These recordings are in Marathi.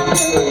Hare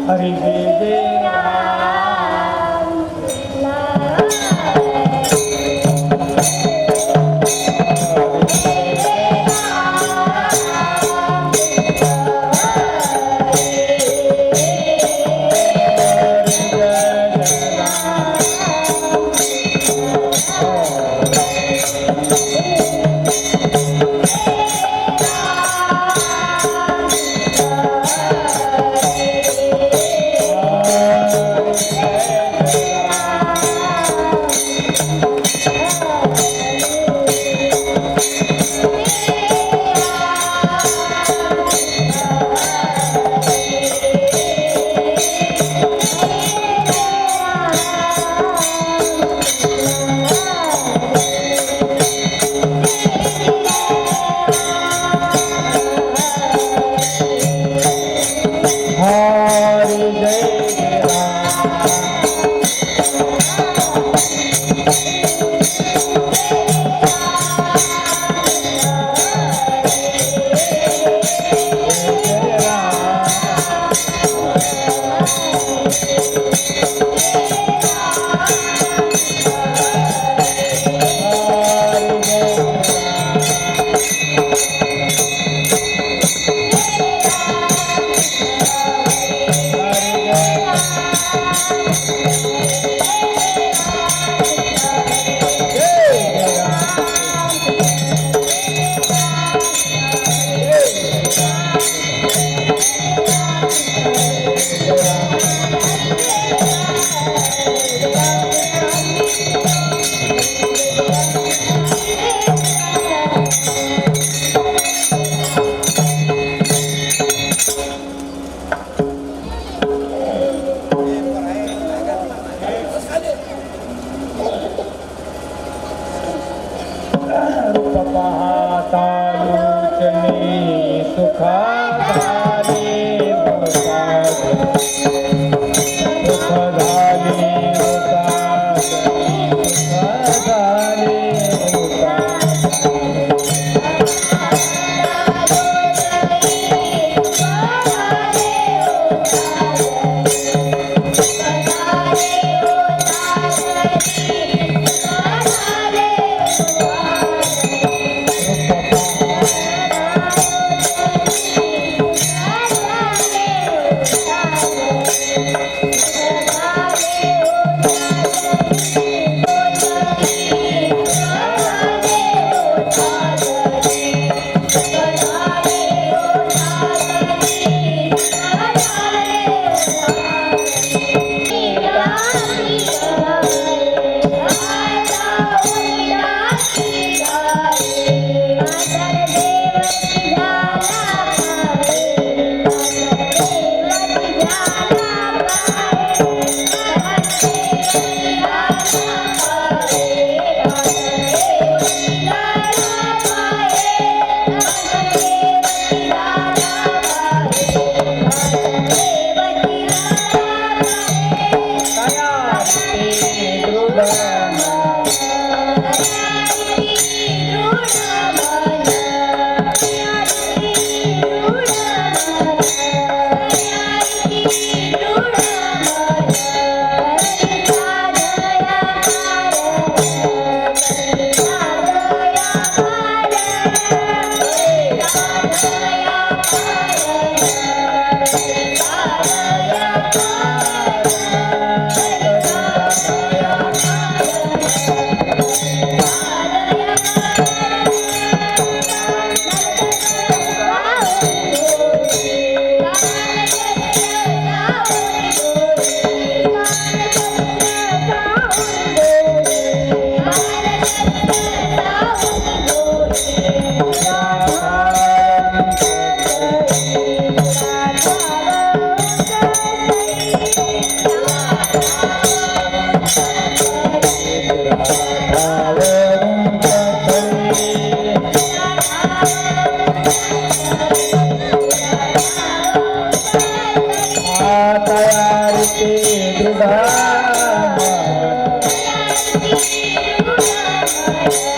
हरी जय जय राम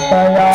तया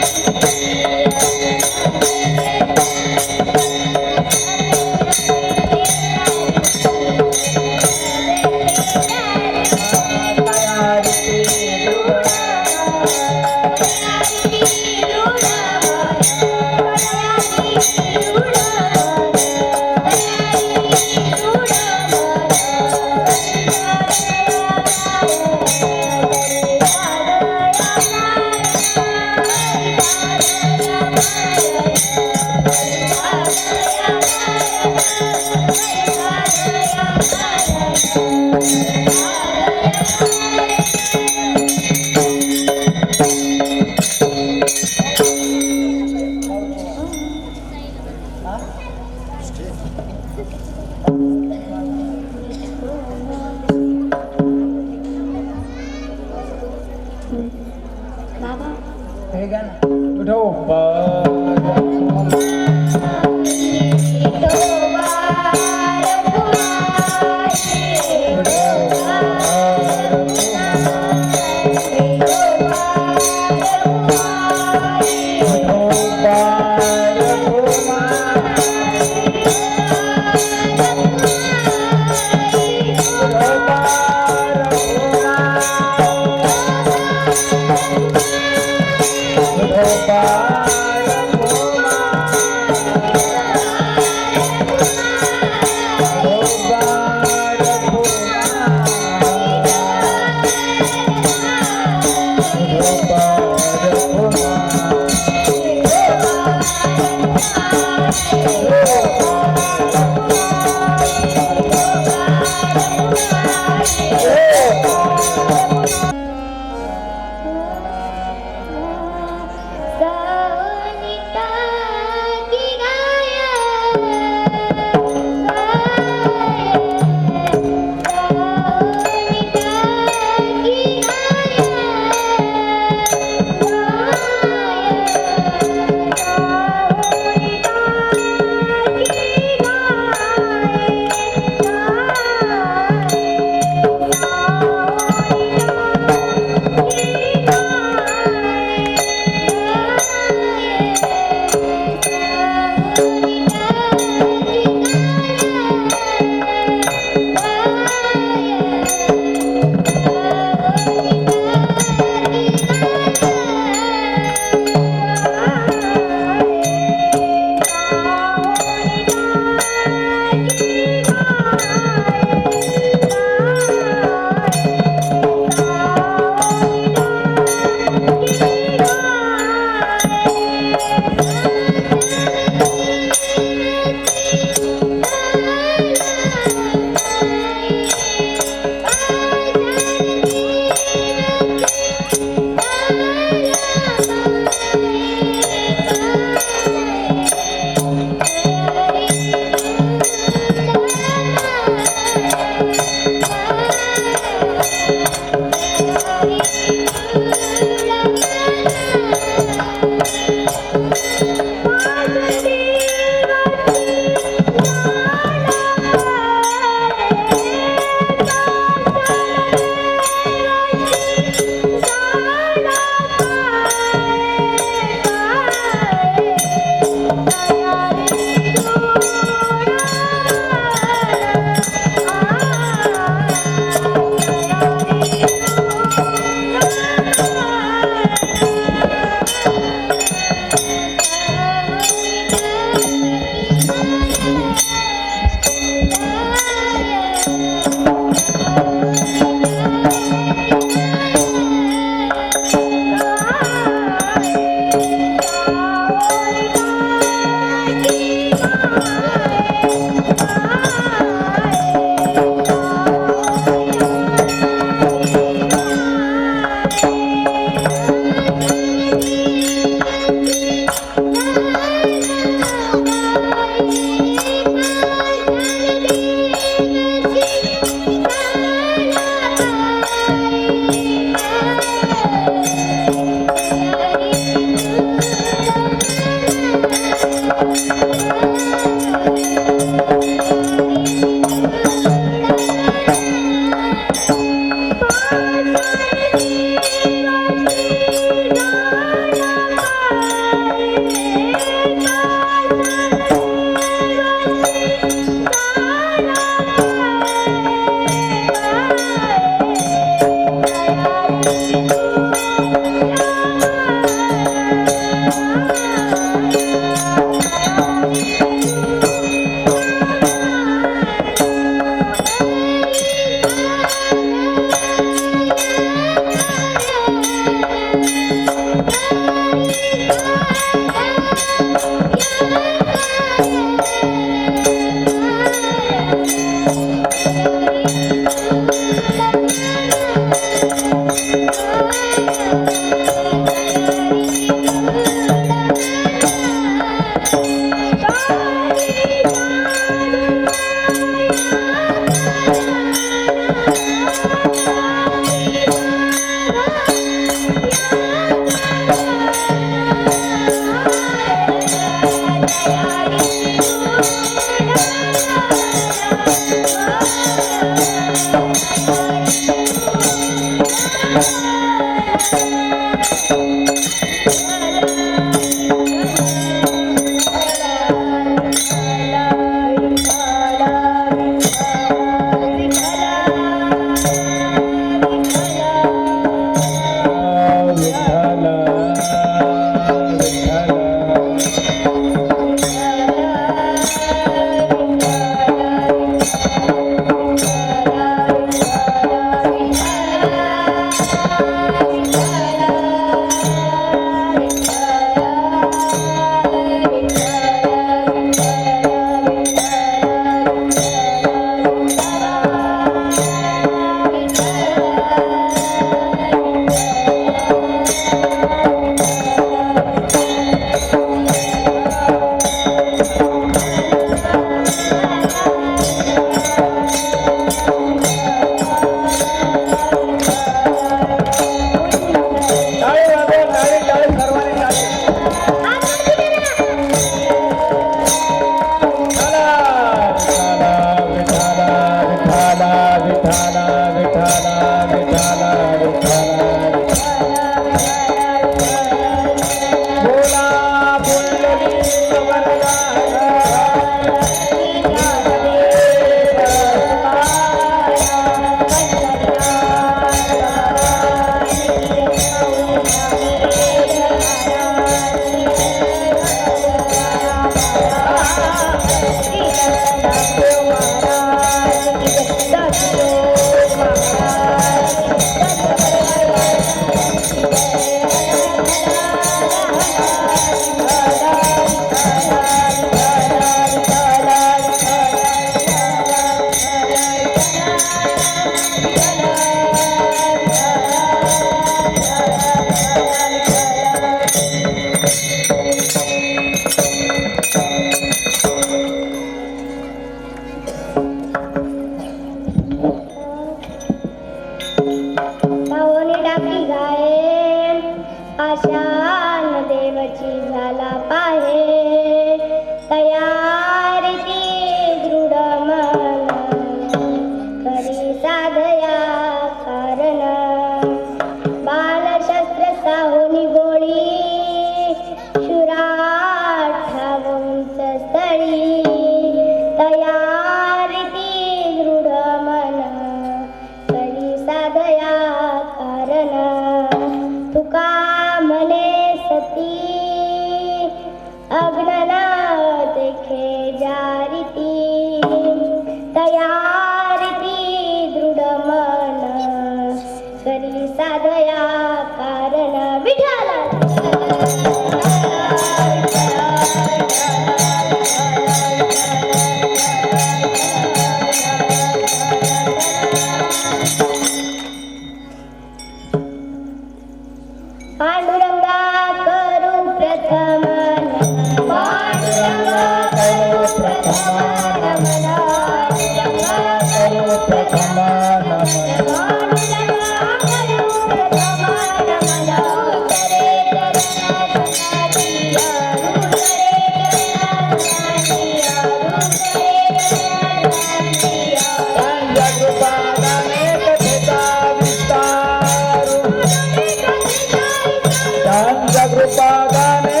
कृपा गाने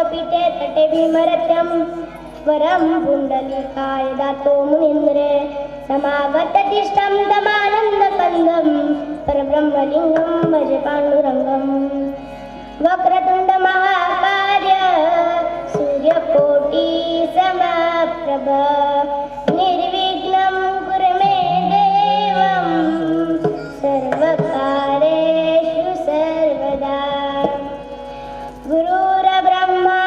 धर्मपीठे तटे भीमरथ्यं वरं पुण्डलिकाय दातो मुनीन्द्रे समागततिष्ठं दमानन्दकन्दं परब्रह्मलिङ्गं भजे पाण्डुरङ्गं वक्रतुण्ड महाकाय सूर्यकोटि समप्रभ निर्विघ्नं कुरु मे देवं सर्वकार्येषु सर्वदा गुरुर्ब्रह्मा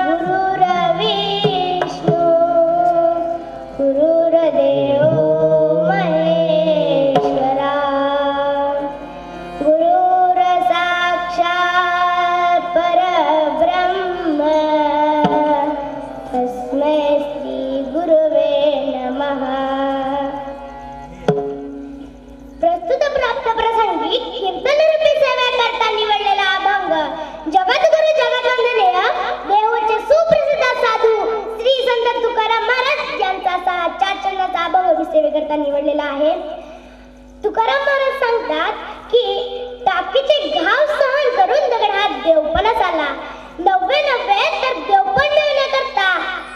गुरुर्विष्णु गुरुर्देवो महेश्वरा गुरुर्साक्षात् परब्रह्म तस्मै श्री गुरुवे नमः. प्रस्तुत प्राप्त प्रसंगी कीर्तनरूपी सेवा करता निवडलेला अभंग जगद्गुरु जगद्वंदनीय देवचे सुप्रसिद्ध साधू श्री संत तुकाराम महाराज यांचा चाचरणाचा अभंग सेवेकरता निवडलेला आहे. तुकाराम महाराज सांगतात की टाकीचे घाव सहन करून दगडात देवपणा आला. 99 तर देवपण मिळवण्याकरता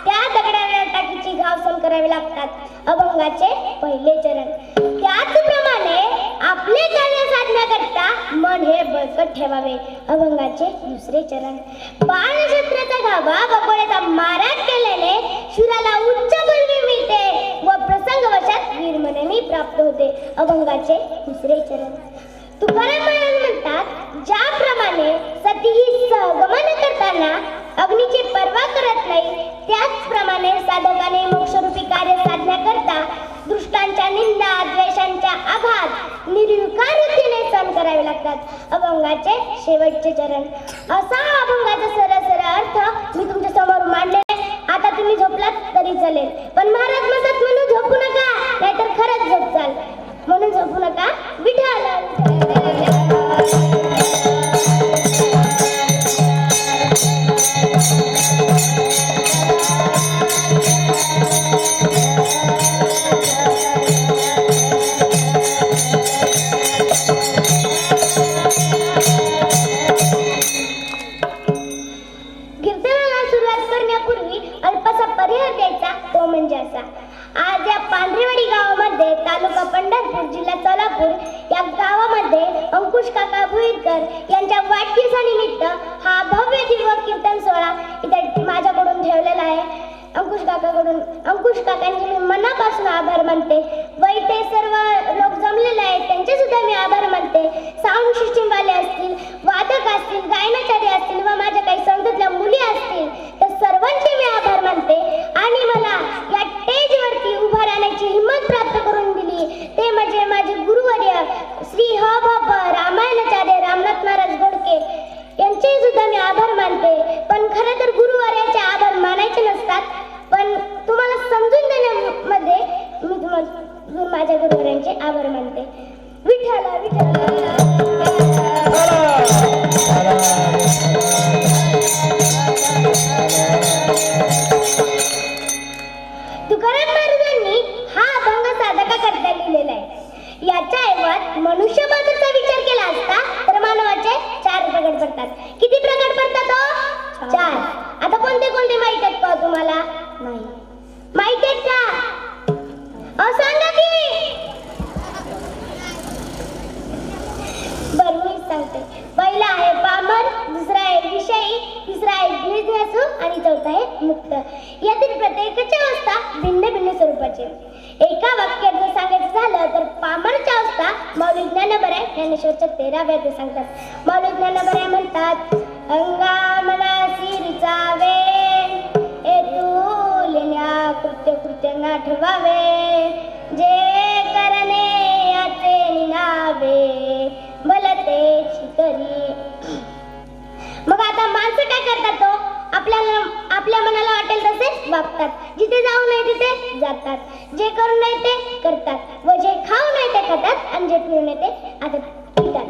त्या दगडाला टाकीची घाव सहन करावे लागतात. अभंगाचे पहिले चरण. त्याचप्रमाणे आपले कार्य साधण्याकरता मन हे बळकट ठेवावे. अभंगाचे दुसरे चरण. बाणशस्त्राचा घावा बकोळ्याचा मारा केल्याने शूराला उच्च पदवी मिळते व प्रसंगवशात वीरमरणही प्राप्त होते. अभंगाचे तिसरे चरण. तुकाराम महाराज म्हणतात, ज्याप्रमाणे सती ही सहगमन करताना अग्नीची पर्वा करत नाही, त्याचप्रमाणे साधकाने मोक्षरूपी कार्य साधण्याकरता दुष्टांच्या निंदा द्वेषांच्या आघात निर्विकार वृत्तीने सहन करावे लागतात. अभंगाचे शेवटचे चरण. असा अभंगाचा सरळ अर्थ मी तुमच्या समोर मांडले. आता तुम्ही झोपलात तरी चालेल, पण महाराज म्हणतात म्हणून झोपू नका, नाहीतर खरंच झोप चाल. म्हणून झोपू नका. विठ्ठल कीर्तनाला सुरुवात करण्यापूर्वी अल्पसा परिहार द्यायचा, तो म्हणजे असा. आज या पांढरेवाडी गावामध्ये तालुका पंढरपूर जिल्हा सोलापूर या गावामध्ये अंकुश काका भुईरकर यांच्या वाढदिवसानिमित्त हा भव्य दिव्य कीर्तन सोहळा इथे माझ्याकडून ठेवलेला आहे. अंकुश काकांचे मी मनापासून आभार मानते व इथे सर्व लोक जमलेले आहेत त्यांचे सुद्धा मी आभार मानते. साऊंड सिस्टीम वाले असतील, वादक असतील, गायनाचार्य असतील व माझ्या काही संघातल्या मुली असतील, तर सर्वांचे मी आभार मानते. आणि मला या स्टेजवरती उभा राहण्याची हिंमत प्राप्त करून दिली ते म्हणजे माझे गुरुवर्य श्री ह भ प रामायणाचार्य रामनाथ महाराज गोडके यांचे सुद्धा मी आभार मानते. पण खरं तर गुरुवर्याचे आभार मानायचे नसतात, पण तुम्हाला समजून देण्यामध्ये मी माझ्या गुरुवर्यांचे आभार मानते. विठ्ठल विठ्ठल. तुकाराम महाराजांनी हा अभंग साधकाकरता लिहिलेला आहे. याच्या ऐवत मनुष्यबळाचा विचार केला असता तर मानवाचे 4 प्रकार पडतात. किती प्रकार पडतात? 4. आता कोणते कोणते माहित आहेत का तुम्हाला? नाही माहित आहेत का? सांगा की. बरं मी सांगते. पहिला आहे पामर, दुसरा आहे विषयी, तिसरा आहे जिज्ञासू आणि चौथा आहे मुक्त. यातील प्रत्येकाची अवस्था भिन्न भिन्न स्वरूपाची. एका वाक्यात जर सांगायचं झालं तर पामरची अवस्था मौली ज्ञानोबराय ज्ञानेश्वरच्या 13व्या अध्यायात सांगतात. मौली ज्ञानोबराय म्हणतात, अंगामना सिरचावे तुलिन्या कृत्य ना ठेवावे, जे करणे याचे निनावे भलतेची करी. मग आता माणसं काय करतात? तो आपल्या मनाला वाटेल तसे वागतात. जिथे जाऊ नये तिथे जातात. जे करू नये ते करतात व जे खाऊ नये ते खातात आणि जे पिऊ नये ते आता पितात.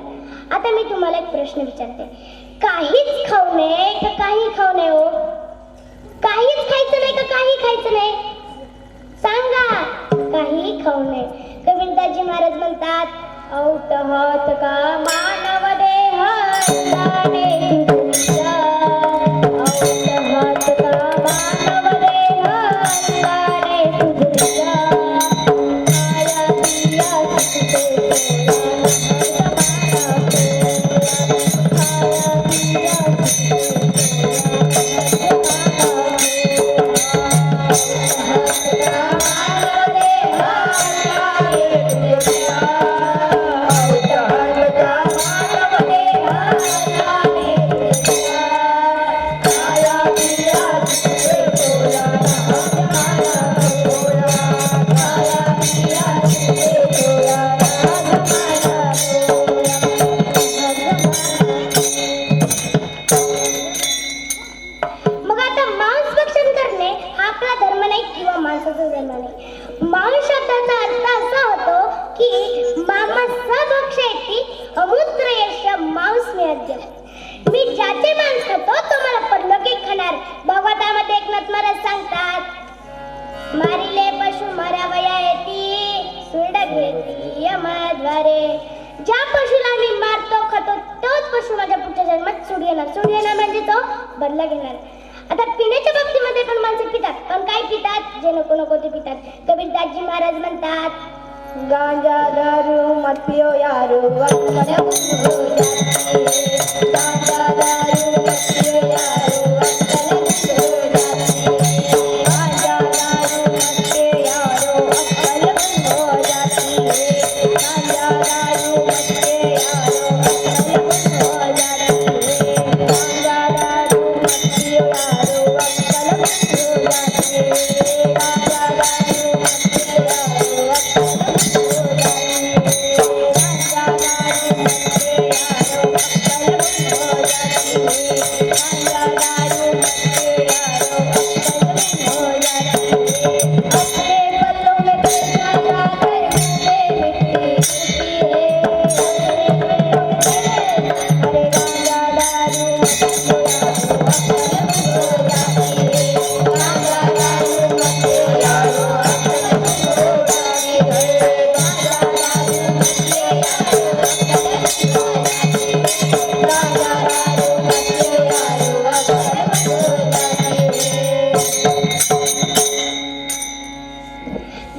आता मी तुम्हाला एक प्रश्न विचारते. काहीच खाऊ नये का काही खाऊ नये? हो, काहीच खायचं नाही का काही खायचं नाही? सांगा. काही खाऊ नये. कबीरदासजी महाराज म्हणतात, औत हात का मानव देह जाणे तुझा, औत मग आता मांस भक्षण करणे हा आपला धर्म नाही किंवा माणसाचा धर्म नाही. मांस शब्दाचा अर्थ असा होतो की मांस भक्षयती अमूत्र यश मांस मिळते. मी ज्याचे मांस खातो तो मला परलोकी खाणार. भागवतामध्ये एकनाथ महाराज सांगतात, मारिले पशु मरावया येती सुरड घेती यमद्वारे. ज्या पशुला मी मारतो खातो तोच पशु माझ्या पुढच्या जन्मात सूड येणार म्हणजे तो बदला घेणार. आता पिण्याच्या बाबतीमध्ये पण माणसं पितात, पण काय पितात? जे नको नको ते पितात. कबीरदासजी महाराज म्हणतात, गांजा दारू मत पियो यारो गांजा दारू मत पियो यारो गांजा दारू मत पियो यारो अक्कल बंद हो जाती है. गांजा दारू मत पियो यारो अक्कल बंद हो जाती है. गांजा दारू मत पियो यारो अक्कल बंद हो जाती है. गांजा दारू मत पियो यारो अक्कल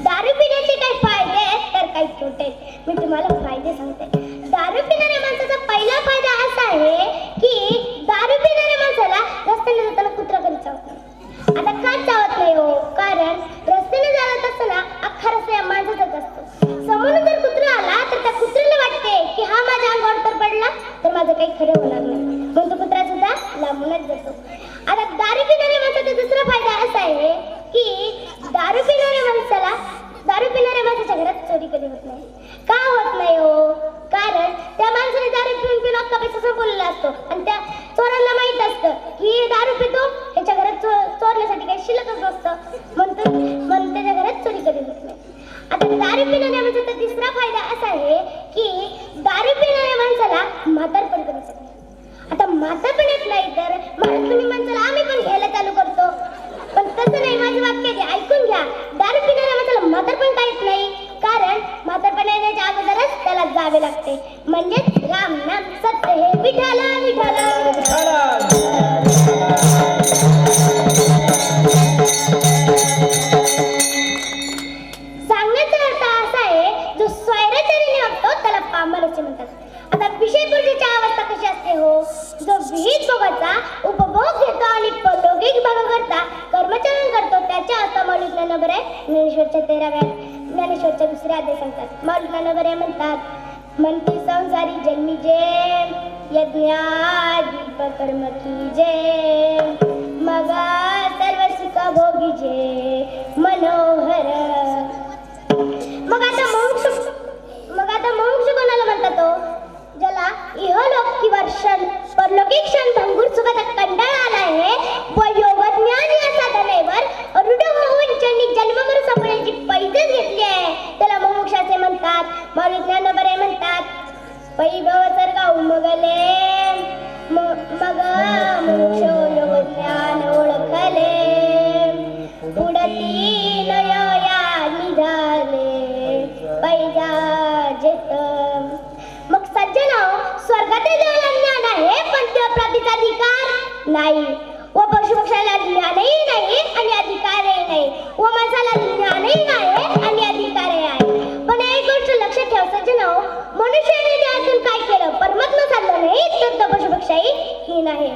दारू पिण्याचे काही फायदे आहेत तर काही तोटे आहेत. मी तुम्हाला फायदे सांगते. दारू पिणाऱ्या माणसाचा पहिला फायदा असा आहे की दारू पिणाऱ्या माणसाला रस्त्याने जाताना कुत्रा कधी चावत नाही. आता का चावत नाही हो? कारण रस्त्याने जात असताना अख्खा रस्ता या माणसाचाच असतो. समोरून जर कुत्रा आला तर त्या कुत्र्याला वाटते की हा माझ्या अंगावर तर पडला तर माझं काही खरं होणार नाही, म्हणून तो कुत्रा सुद्धा लांबूनच जातो. आता दारू पिणाऱ्या माणसाचा दुसरा फायदा असा आहे की दारू पिणाऱ्या माणसाच्या घरात चोरी कधी होत नाही. का होत नाही हो? कारण त्या माणसाने दारू पिऊन पिऊन अख्खा पैसा संपवलेला असतो आणि त्या चोरांना माहित असतं की हे दारू पितो, त्याच्या घरात चोरण्यासाठी काही शिल्लकच नसतं, म्हणून त्याच्या घरात चोरी कधी होत नाही. आता दारू पिणाऱ्या माणसाचा तिसरा फायदा असा आहे की दारू पिणाऱ्या माणसाला म्हातारपण करू शकतो. आता म्हातारपण येत नाही तर तुम्ही माणसाला आम्ही पण घ्यायला चालू करतो, पण तसं नाही. माझे वाक्य आहे, ऐकून घ्या. दारू पिणाऱ्या माणसाला म्हातारपण का येत नाही? कारण म्हातारपण येण्याच्या अगोदरच त्याला जावे लागते. म्हणजेच राम नाम सत्य हे विठाला विठाला. सांगण्याचा अर्थ असा आहे, जो स्वैराचार्याने वागतो त्याला पामर असे म्हणतात. आता विषय पूर्वीची अवस्था कशी असते हो? जो विहित भोगाचा उपभोग घेतो आणि लौकिक भोगाकरता कर्मचरण करतो त्याच्या अवस्था मौलिक ज्ञानोबर आहे. ज्ञानेश्वरच्या दुसऱ्या अध्याय सांगतात. मौलिक ज्ञानोबर म्हणतात, म्हणती संसारी जन्मी जे यज्ञादीप कर्म कीजे मग सर्व सुख भोगी जे मनोहर. मग आता मोक्ष कोणाला म्हणतात हो? ज्याला इहलोक किंवा परलोकिक क्षण भंगूर सुखाचा कंटाळा आला आहे व योगज्ञान या साधनेवर रूढ होऊन ज्यांनी जन्ममरण संपण्याची पैजच घेतली आहे त्याला मोक्षाचे म्हणतात. मौलिक ज्ञानोबर म्हणतात, पै भव सर्ग उमगले मग मोक्ष योगज्ञान ओळखले उडती नया निघाले पैजा जेत. मग सज्जनाओ, स्वर्गातील देवाला ज्ञान आहे पण त्या प्राप्तीचा अधिकार नाही व पशुपक्षाला ज्ञानही नाही आणि अधिकारही नाही व माणसाला ज्ञानही नाही आणि अधिकारही आहे. पण एक गोष्ट लक्षात ठेवा सज्जनाओ, मनुष्याने त्यातून काय केलं? परमात्मा साधलं नाही तर तो पशुपक्षाही ही नाही.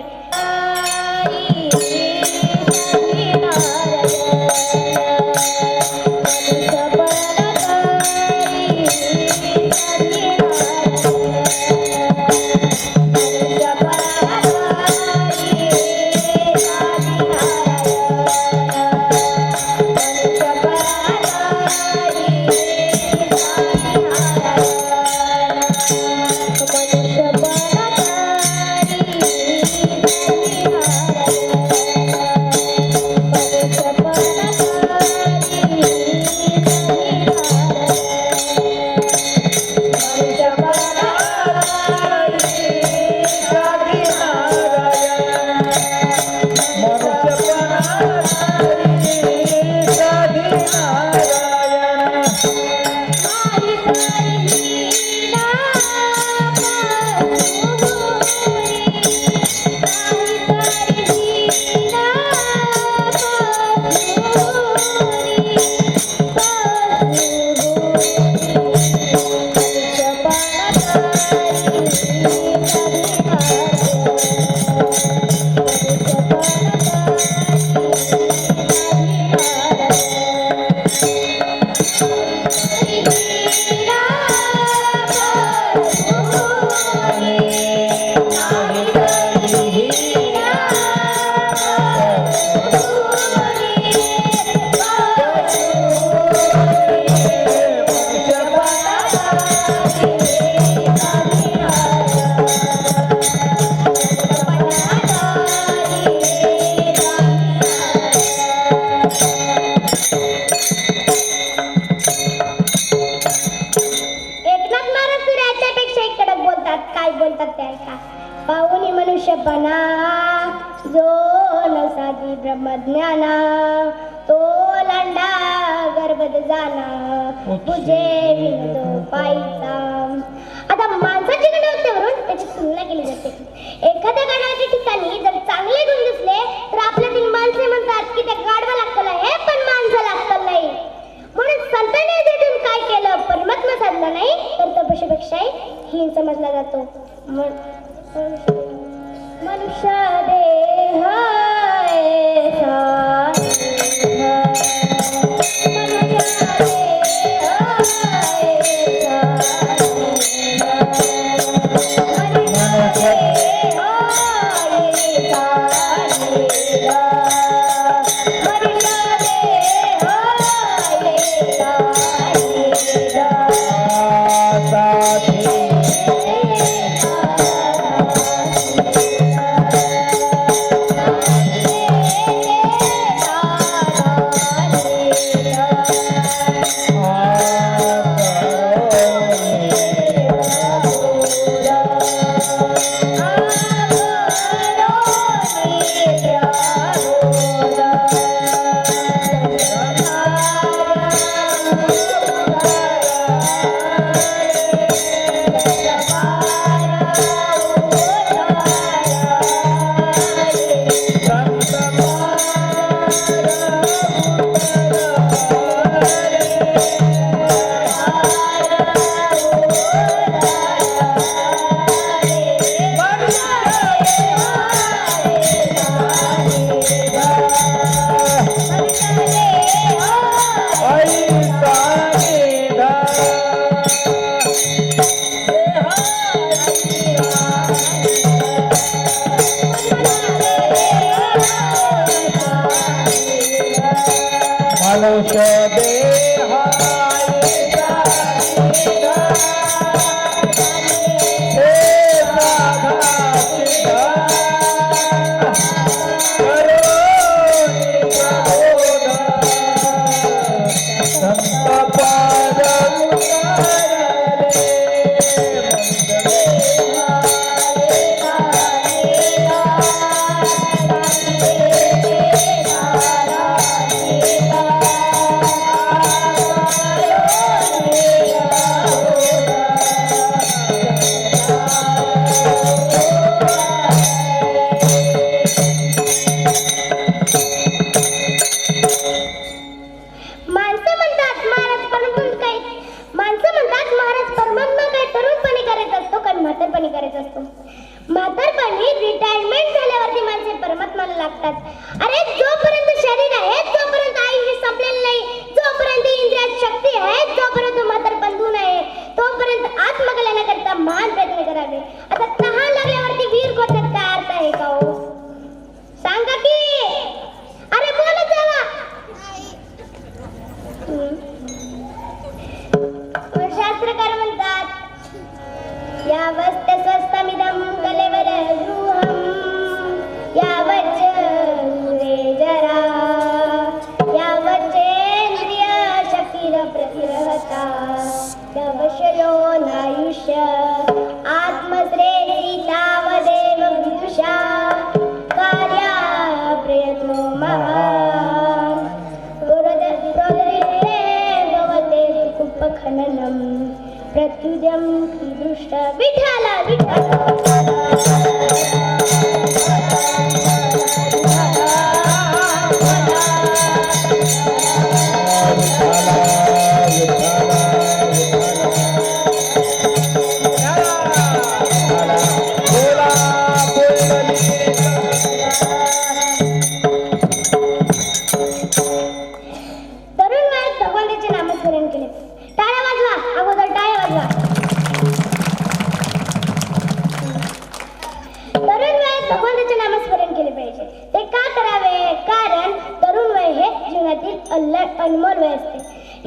मनुष्यपणा जो नसादी ब्रह्मज्ञाना तो लांडा गर्भद जाना तुझे विनतो पायीचा. आता माणसाच्या गणवत्तेवरून त्याची तुलना केली जाते. एखाद्या गाढवाच्या ठिकाणी जर चांगले गुण दिसले तर आपल्यातील माणसे म्हणतात की त्या गाढवाला अक्कल आहे पण माणसाला अक्कल नाही. म्हणून संतांनी भेटून काय केलं परमात्मा साधला नाही तर तो पशुपेक्षाही हीन समजला जातो. मनुष्य देह लागतात. अरे जोपर्यंत शरीर आहे तोपर्यंत आयुष्य संपलेलं नाही, जोपर्यंत इंद्रियात शक्ती आहे, जोपर्यंत म्हातारपण दूर आहे, तोपर्यंत आत्मकल्याणाकरता महान प्रयत्न करावे. आता तहान लागल्यावरती वीर गोठ्यात काय अर्थ आहे का हो? सांगा की. अरे बोलत जावा. शास्त्रकार म्हणतात यावस्त स्वस्तमिदं कलेवररूहं यावच्च रे जरा यावच्चेन्द्रिय शक्तिरप्रतिरहता यावशयो नायुष्य आत्मश्रेयसी तावदेव विदुषा कार्या प्रयत्नो महान् प्रोदरिते भवते कुप्पखननम् प्रत्युद्यम दृष्ट विठाला तरुण वयात भगवंताचे नामस्मरण केले. टाळ्या वाजवा, अगोदर टाळ्या वाजवा. तरुण वयात भगवंताचे नामस्मरण केले पाहिजे. ते का करावे? कारण तरुण वय हे जीवनातील अनमोल वय असते.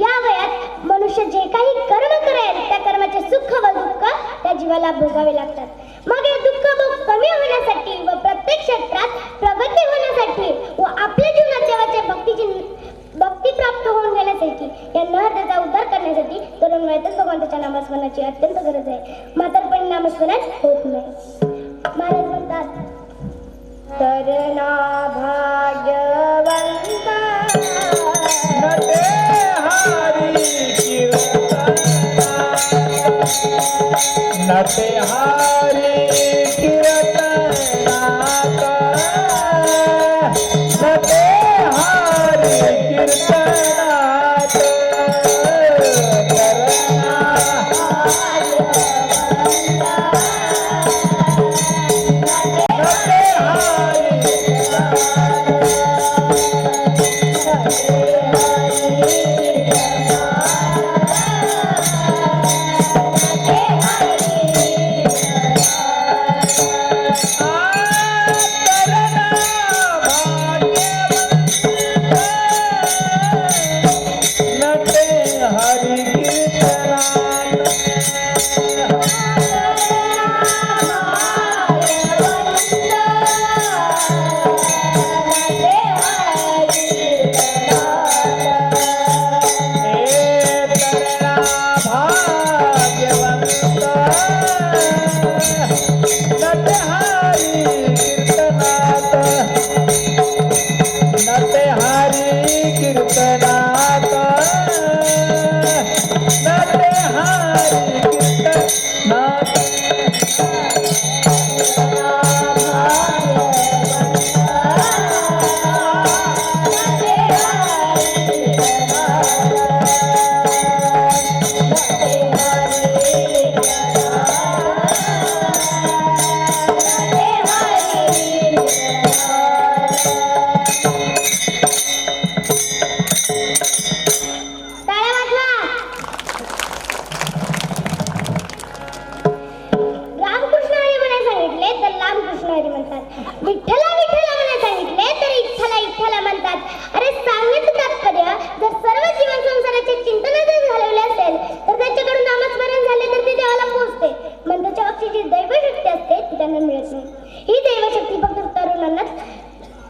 या वयात मनुष्य जे काही कर्म करेल त्या कर्माचे सुख व दुःख त्या जीवाला भोगावे लागतात. मग हे दुःख भोग कमी होण्यासाठी व प्रत्येक क्षेत्रात प्रगती होण्यासाठी व आपल्या जीवनात देवाच्या भक्ती प्राप्त होऊन घेण्यासाठी या नहराचा उद्धार करण्यासाठी तरुण वयातच भगवंताच्या नामस्मरणाची अत्यंत गरज आहे. म्हातारपणी नामस्मरण होत नाही. महाराज म्हणतात तरणा भाग्यवंता नटे हारी कीर्तनात नटे हारी कीर्तनात करना नटे हारी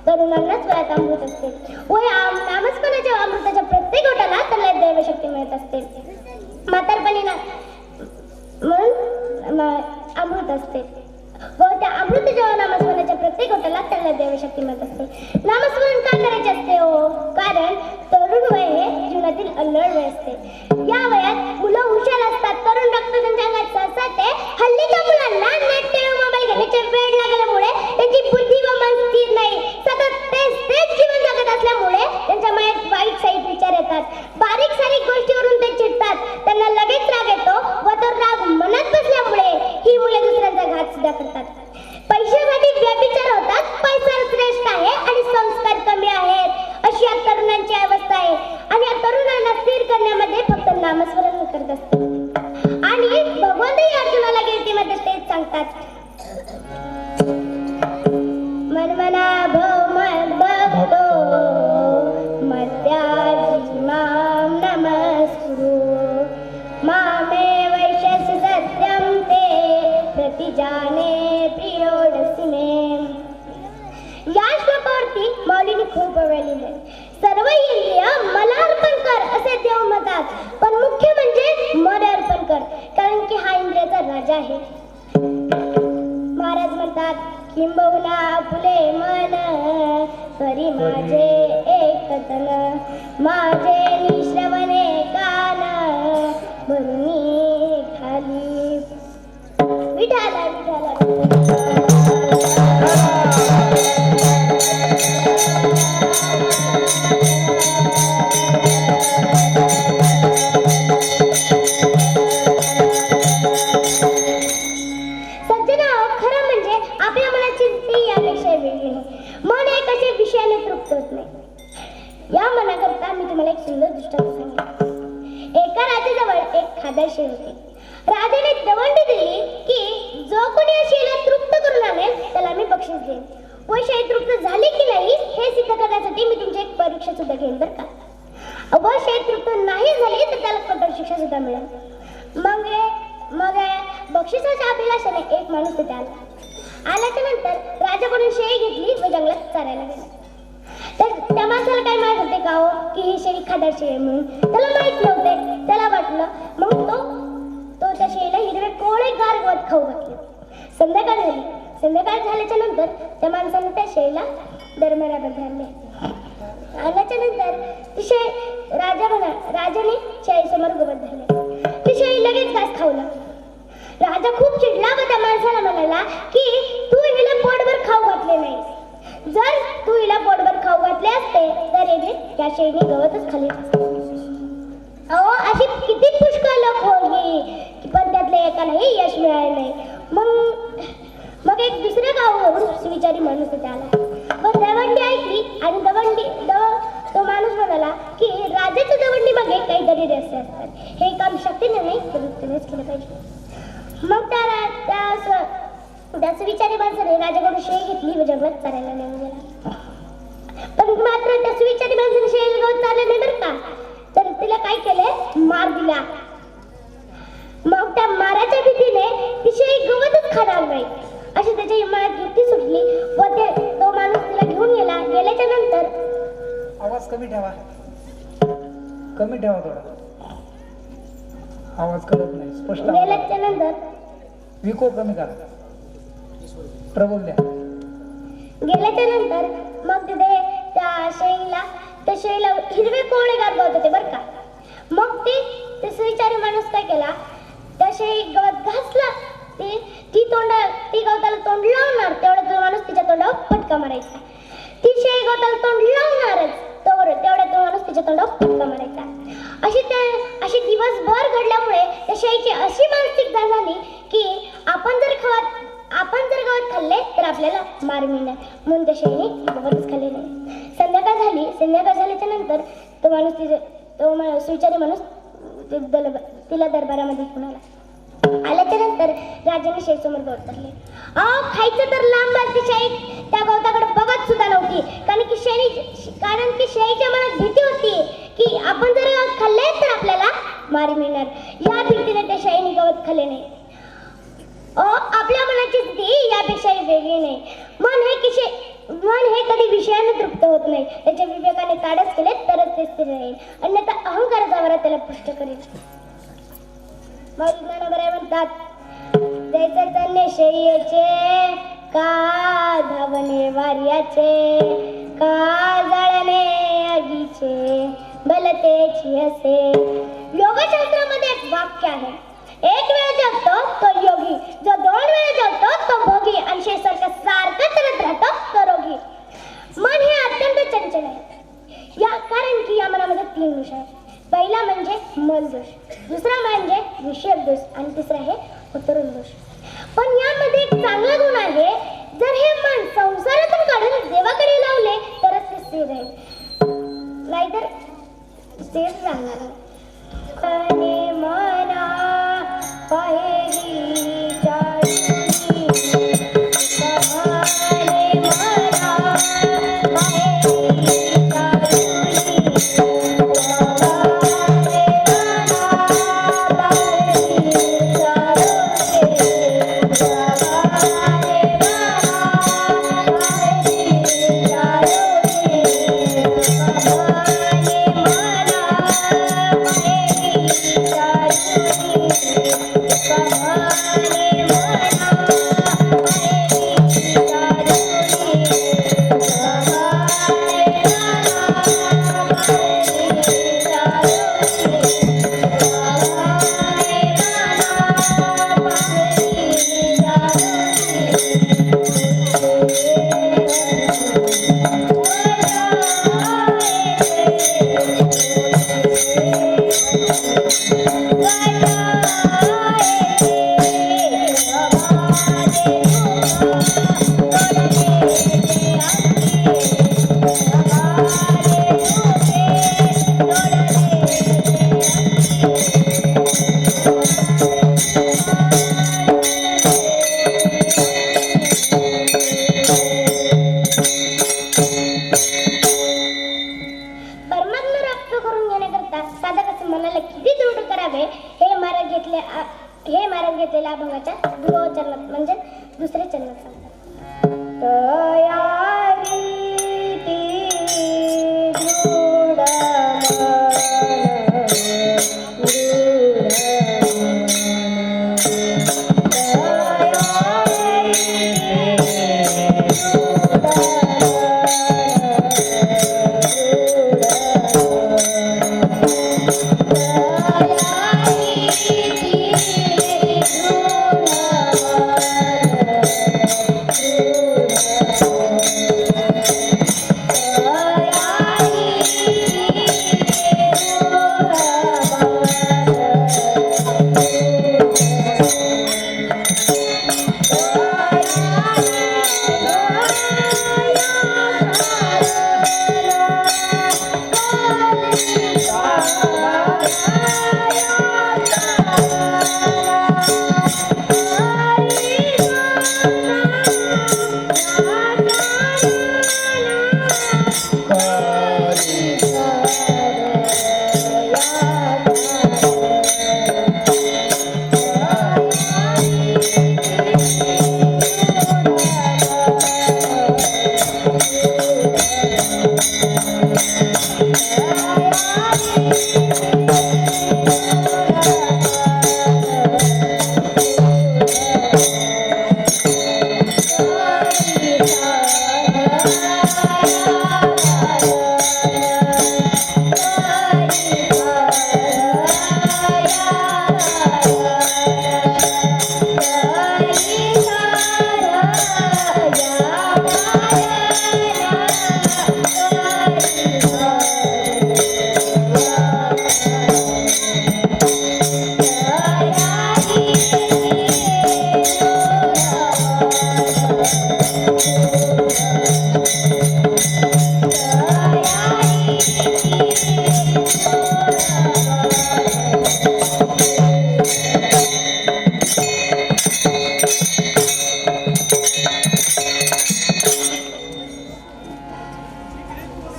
तरुणांनाच वयात अमृत असते व नामस्मरणाच्या अमृताच्या प्रत्येक ओठाला त्याला दैवशक्ती मिळत असते. म्हातारपणी अमृत असते व त्या अमृत जेव्हा नामस्मरणाच्या प्रत्येक ओठाला त्याला दैवशक्ती मिळत असते. नामस्मरण का करायचे असते हो? कारण तरुण वय हे जीवनातील अल्लड वय असते. या वयात मुलं हुशार असतात, तरुण रक्त त्यांच्या अंगात सरसाटे. हल्लीच्या मुलांना नेट टीव्ही मोबाईल घेण्याचे वेळ लागल्यामुळे त्यांची बुद्धी व मन स्थिर नाही. सतत तेच जीवन जगत असल्यामुळे त्यांच्या मनात वाईट साईट विचार येतात. बारीक सारीक गोष्टीवरून ते चिडतात, त्यांना लगेच राग येतो व तो राग मनात बसल्यामुळे ही मुले दुसऱ्यांचा घात सुद्धा करतात. पैशासाठी व्यभिचार होतात. पैसा श्रेष्ठ आहे आणि मन्मनाभो मद्भक्तो मद्याजी मां नमस्कुरु मामे वैश्यसि सत्यं ते प्रतिजाने प्रियोडसि मे. या श्लोकावरती माऊलीने खूप वेळ लिहिले. सर्व इंद्रिय मला अर्पण कर असे देव म्हणतात, पण मुख्य म्हणजे मन अर्पण कर, कारण की हा इंद्रियाचा राजा आहे. महाराज म्हणतात, किंबहुना फुले मन तरी माझे एक तन, माझे निश्रवणे कान भरुनी खाली. विठाला विठाला या मनाकरता मी तुम्हाला एक सुंदर दृष्टांत सांगेन. एका राजाजवळ एक खादर शेळ होते. राजाने दवंडी दिली की जो कोणी या शेळीला तृप्त करून आणेल त्याला मी बक्षीस देईन. व शेळी तृप्त झाली की नाही हे सिद्ध करण्यासाठी मी तुमची एक परीक्षा सुद्धा घेईन बरं का. व शेळी तृप्त नाही झाली तर त्याला कठोर शिक्षा सुद्धा मिळेल. मग बक्षिसाच्या अभिलाषाने एक माणूस तिथे आला. आल्याच्या नंतर राजाकडून शेळी घेतली व जंगलात चालायला गेला. तर त्या माणसाला काय माहित होते का हो की ही शेळी खादर शेळी म्हणून? त्याला माहित नव्हते. त्याला वाटलं, मग तो त्या शेळीला हिरवे कोळे गार गवत खाऊ घातले. संध्याकाळ झाली. संध्याकाळ झाल्याच्या नंतर त्या माणसाने त्या शेळीला दरबारामध्ये आणले. आल्याच्या नंतर राजाने शेळीसमोर गवत धरले. ती शेळी लगेच घास खावला. राजा खूप चिडला व त्या माणसाला म्हणाला की तू हिला पोटभर खाऊ घातले नाही. जर तू हिला पोटभर खाऊ घातले असते तर या शेळीने गवतच खाल्ले असते. अहो, अशी किती पुष्कळ लोक होगी पण त्यातल्या एकालाही यश मिळाले नाही. मग एक दुसऱ्या गावावरून सुविचारी माणूस तिथे आला व दवंडी ऐकली आणि तो माणूस म्हणाला की राजाच्या दवंडी मागे काहीतरी रहस्य असतात. हे काम शक्तीने नाही तर युक्तीनेच केलं पाहिजे. मग त्या सुविचारी माणसाने राजाकडून शेळी घेतली व जंगलात चालायला नेऊन गेला. पण मात्र त्या सुविचारी माणसाने शेळी गवत चालले नाही बरं का. तर तिला काय केले, मार दिला. मग त्या माराच्या भीतीने ती शेळी गवतच खाणार नाही अशी त्याच्या मनात युक्ती सुटली व तो माणूस तिला घेऊन गेला. गेल्याच्या नंतर आवाज कमी ठेवा थोडा, आवाज कळत नाही स्पष्ट. गेल्याच्या नंतर विको कमी करा, प्रबोल द्या. गेल्याच्या नंतर मग तिथे त्या शेळीला हिरवे कोळे गार गवत होते बरं का. मग ते सुविचारी माणूस काय केला, त्या शेळी गवत घासला. ती गवताला तोंड लावणार तेवढा तो माणूस तिच्या तोंडावर फटका मारायचा. ती शेळी गवताला तोंड लावणारच तेवढा तो माणूस तिच्या तोंडावर फटका मारायचा. अशी दिवसभर घडल्यामुळे त्या शेळीची अशी मानसिकता झाली की आपण जर गवत खाल्ले तर आपल्याला मार मिळणार, म्हणून त्या शेळीने गवतच खाल्ले नाही. संध्याकाळ झाल्याच्या नंतर तो सुविचारी माणूस तिला दरबारामध्ये घेऊन आला. आल्याच्या नंतर राजाने शेळीसमोर गवत धरले. खायचं तर लांब शेळी त्या गवताकडे बघत सुद्धा नव्हती, कारण की शेळीच्या मनात भीती होती की आपण जर गवत खाल्ले तर आपल्याला मार मिळणार. या भीतीने त्या शेळीने गवत खाल्ले नाही. आपल्या मनाची स्थिती यापेक्षा वेगळी नाही. मन हे कधी विषयाने तृप्त होत नाही. त्याच्या विवेकाने ताडस केले तरच ते स्थिर राहील, अन्यथा अहंकाराचा वारा त्याला पुष्ट करेल. ज्ञानोबराय म्हणतात, जैसे तन्ने शेळीचे का धावणे वार्याचे, का जळणे आगीचे बलतेची असे. योगशास्त्रामध्ये एक वाक्य आहे, एक वेळ जगतो तो योगी, जो 2 वेळा जगतो तो भोगी आणि सारखं चलत राहतो तो रोगी. मन हे अत्यंत चंचल आहे, कारण की या मनामध्ये 3 दोष आहेत. पहिला म्हणजे मल दोष, दुसरा म्हणजे विषय दोष आणि तिसरा आहे उतरण दोष. पण यामध्ये एक चांगला गुण आहे, जर हे मन संसारातून काढून देवाकडे लावले तरच ते स्थिर राहील, नाहीतर स्थिर राहणार नाही. मना पाहेली चाळी, कहाणे मना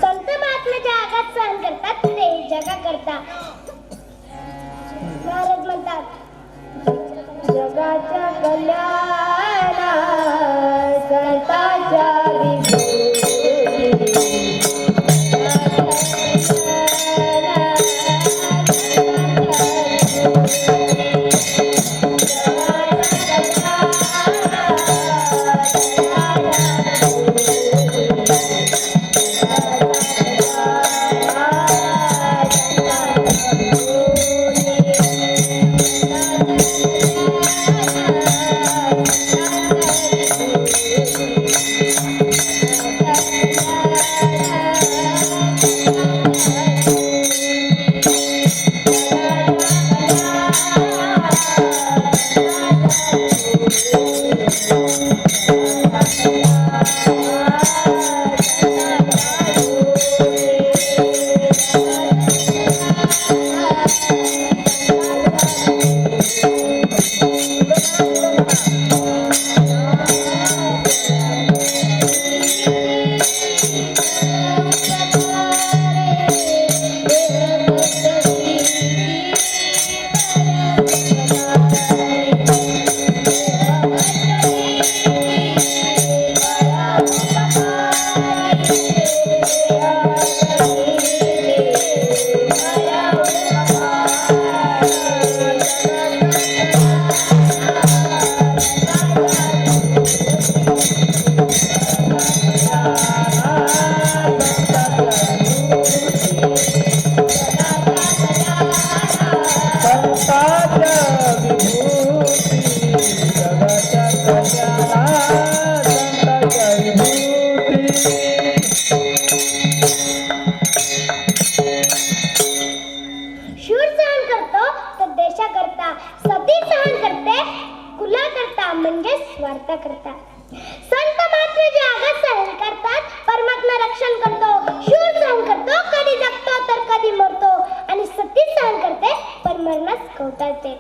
संत महात्म्याच्या आघात सहन करतात ते जगा करता. महाराज म्हणतात जगाच्या कल्याणा संतांच्या शूर सहन करतो तर देशाकरता, सती सहन करते कुलाकरता म्हणजे स्वार्थाकरता. संत मात्र जे आघात सहन करतात परमात्मा रक्षण करतो. शूर सहन करतो कधी जगतो तर कधी मरतो आणि सती सहन करते पण मरणास कवटाळते.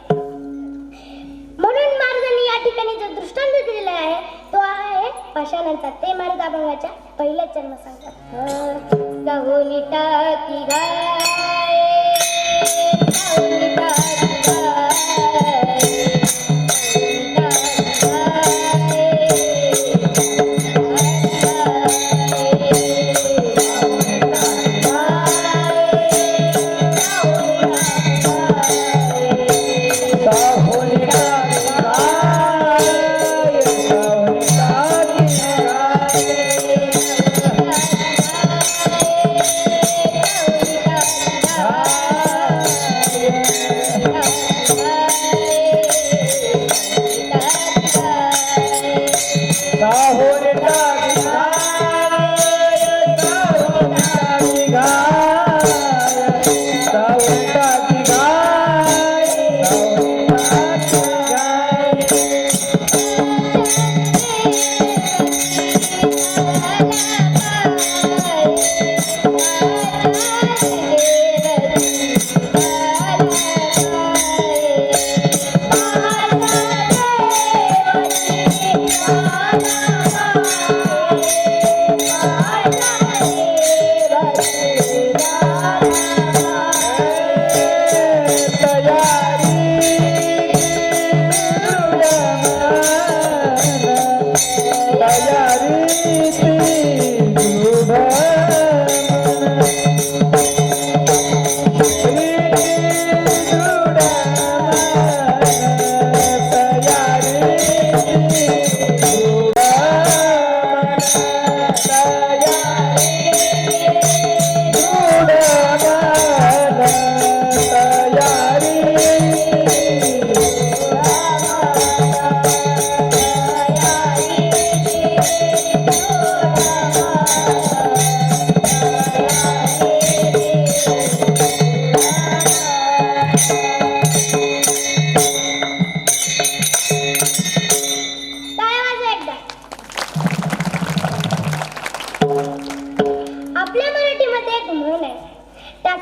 म्हणून महाराजांनी या ठिकाणी जो दृष्टांत दिलेला आहे तो आहे पाषाणांचा. ते महाराज अभंगाच्या पहिल्या जन्म सांगतात. सहुनी टाकी गाय सहुनी टाकी गाय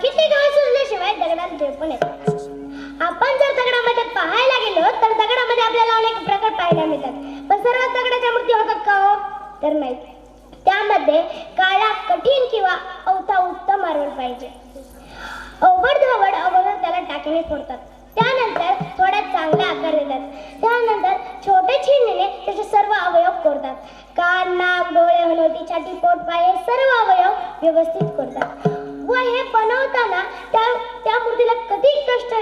किती गाव सुजल्याशिवाय दगडात देव पण येतात. आपण जर दगडामध्ये पाहायला गेलो तर दगडामध्ये आपल्याला अनेक प्रकार पाहायला मिळतात, पण सर्व दगडाच्या मूर्ती होतात का हो? तर नाही. त्यामध्ये काळा कठीण किंवा अवथा उत्तम मार्बल पाहिजे. अवघड अगोदर त्याला टाकीने फोडतात, त्यानंतर थोडा चांगला आकार देतात, त्यानंतर छोटे छिन्नीने त्याचे सर्व अवयव कोरतात. कान, नाक, डोळे, हनुवटी, छाती, पोट, पाय हे सर्व अवयव व्यवस्थित करतात. व हे बनवताना त्या मूर्तीला किती कष्ट,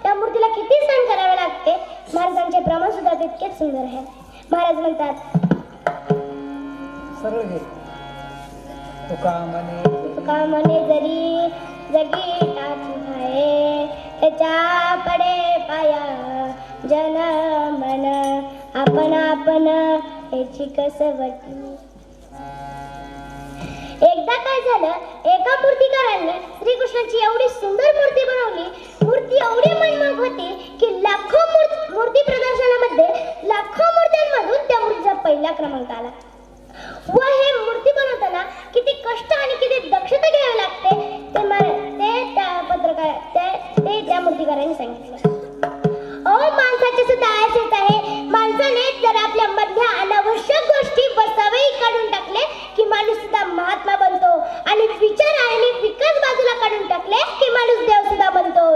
त्या मूर्तीला किती सहन करावे लागते. महाराजांचे प्रमाण सुद्धा तितकेच सुंदर आहे. महाराज म्हणतात, सरळ घे. तुका म्हणे जरी जगी टाकी आहे, त्याच्या पडे पाया जन मन आपण याची कसवटी. एकदा काय झालं, एका मूर्तिकारांनी श्रीकृष्णाची एवढी सुंदर मूर्ती बनवली. मूर्ती एवढी मनमोहक होती की लाखो मूर्ती प्रदर्शनामध्ये लाखो मूर्त्यांमधून त्या मूर्तीचा पहिला क्रमांक आला. व हे मूर्ती बनवताना किती कष्ट आणि किती दक्षता घ्यावी लागते ते त्या मूर्तिकारांनी सांगितलं. माणसाचे सुद्धा असेच आहे. माणसाने जर आपल्या मधल्या अनावश्यक गोष्टी व सवयी काढून टाकले की माणूस सुद्धा महात्मा बनतो, आणि विचार आणि विकास बाजूला काढून टाकले की माणूस देव सुद्धा बनतो.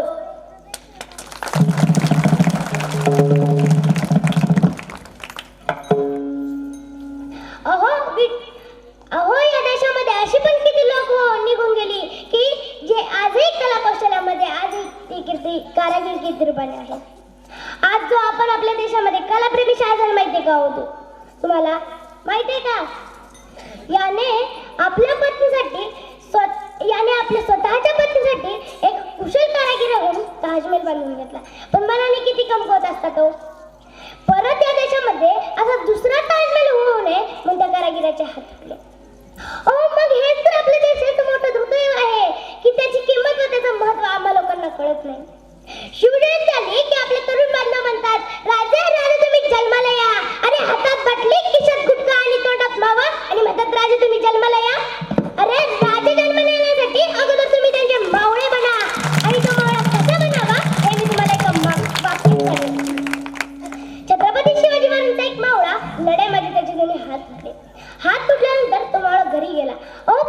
अहो या देशामध्ये अशी पण किती लोक निघून गेली की जे आजही कला कौशल्यामध्ये आजही कारागीर किती रूपाने आहे. आज जो आपण आपल्या देशामध्ये कलाप्रेमी शहाजहान माहितीये का होतो? तुम्हाला माहितीये का? याने आपल्या स्वतःच्या पत्नीसाठी एक कुशल कारागीर होऊन ताजमहल बांधून घेतला. पण मनाने किती कमकुवत असतात तो. परत या देशामध्ये असा दुसरा ताजमहल होऊ नये म्हणून त्या कारागिराचे हात तुटले. मग हेच तर आपल्या देशाचं मोठं दुर्दैव आहे की त्याची किंमत व त्याचं महत्व आम्हा लोकांना कळत नाही. शिवजयंती आली की आपले तरुण बांधव म्हणतात, राजे तुम्ही जन्माला या. अरे हातात बाटली, खिशात गुटखा आणि तोंडात मावा, आणि म्हणतात राजे तुम्ही जन्माला या. अरे राजे जन्माला येण्यासाठी अगोदर तुम्ही त्यांचे मावळे बना, आणि तो मावळा कसा बनावा हे मी तुम्हाला एक वाक्यात सांगेन. छत्रपती शिवाजी महाराजांचा एक मावळा लढ्यामध्ये त्याचे दोन्ही हात तुटले. हात तुटल्यानंतर तो मावळा घरी गेला.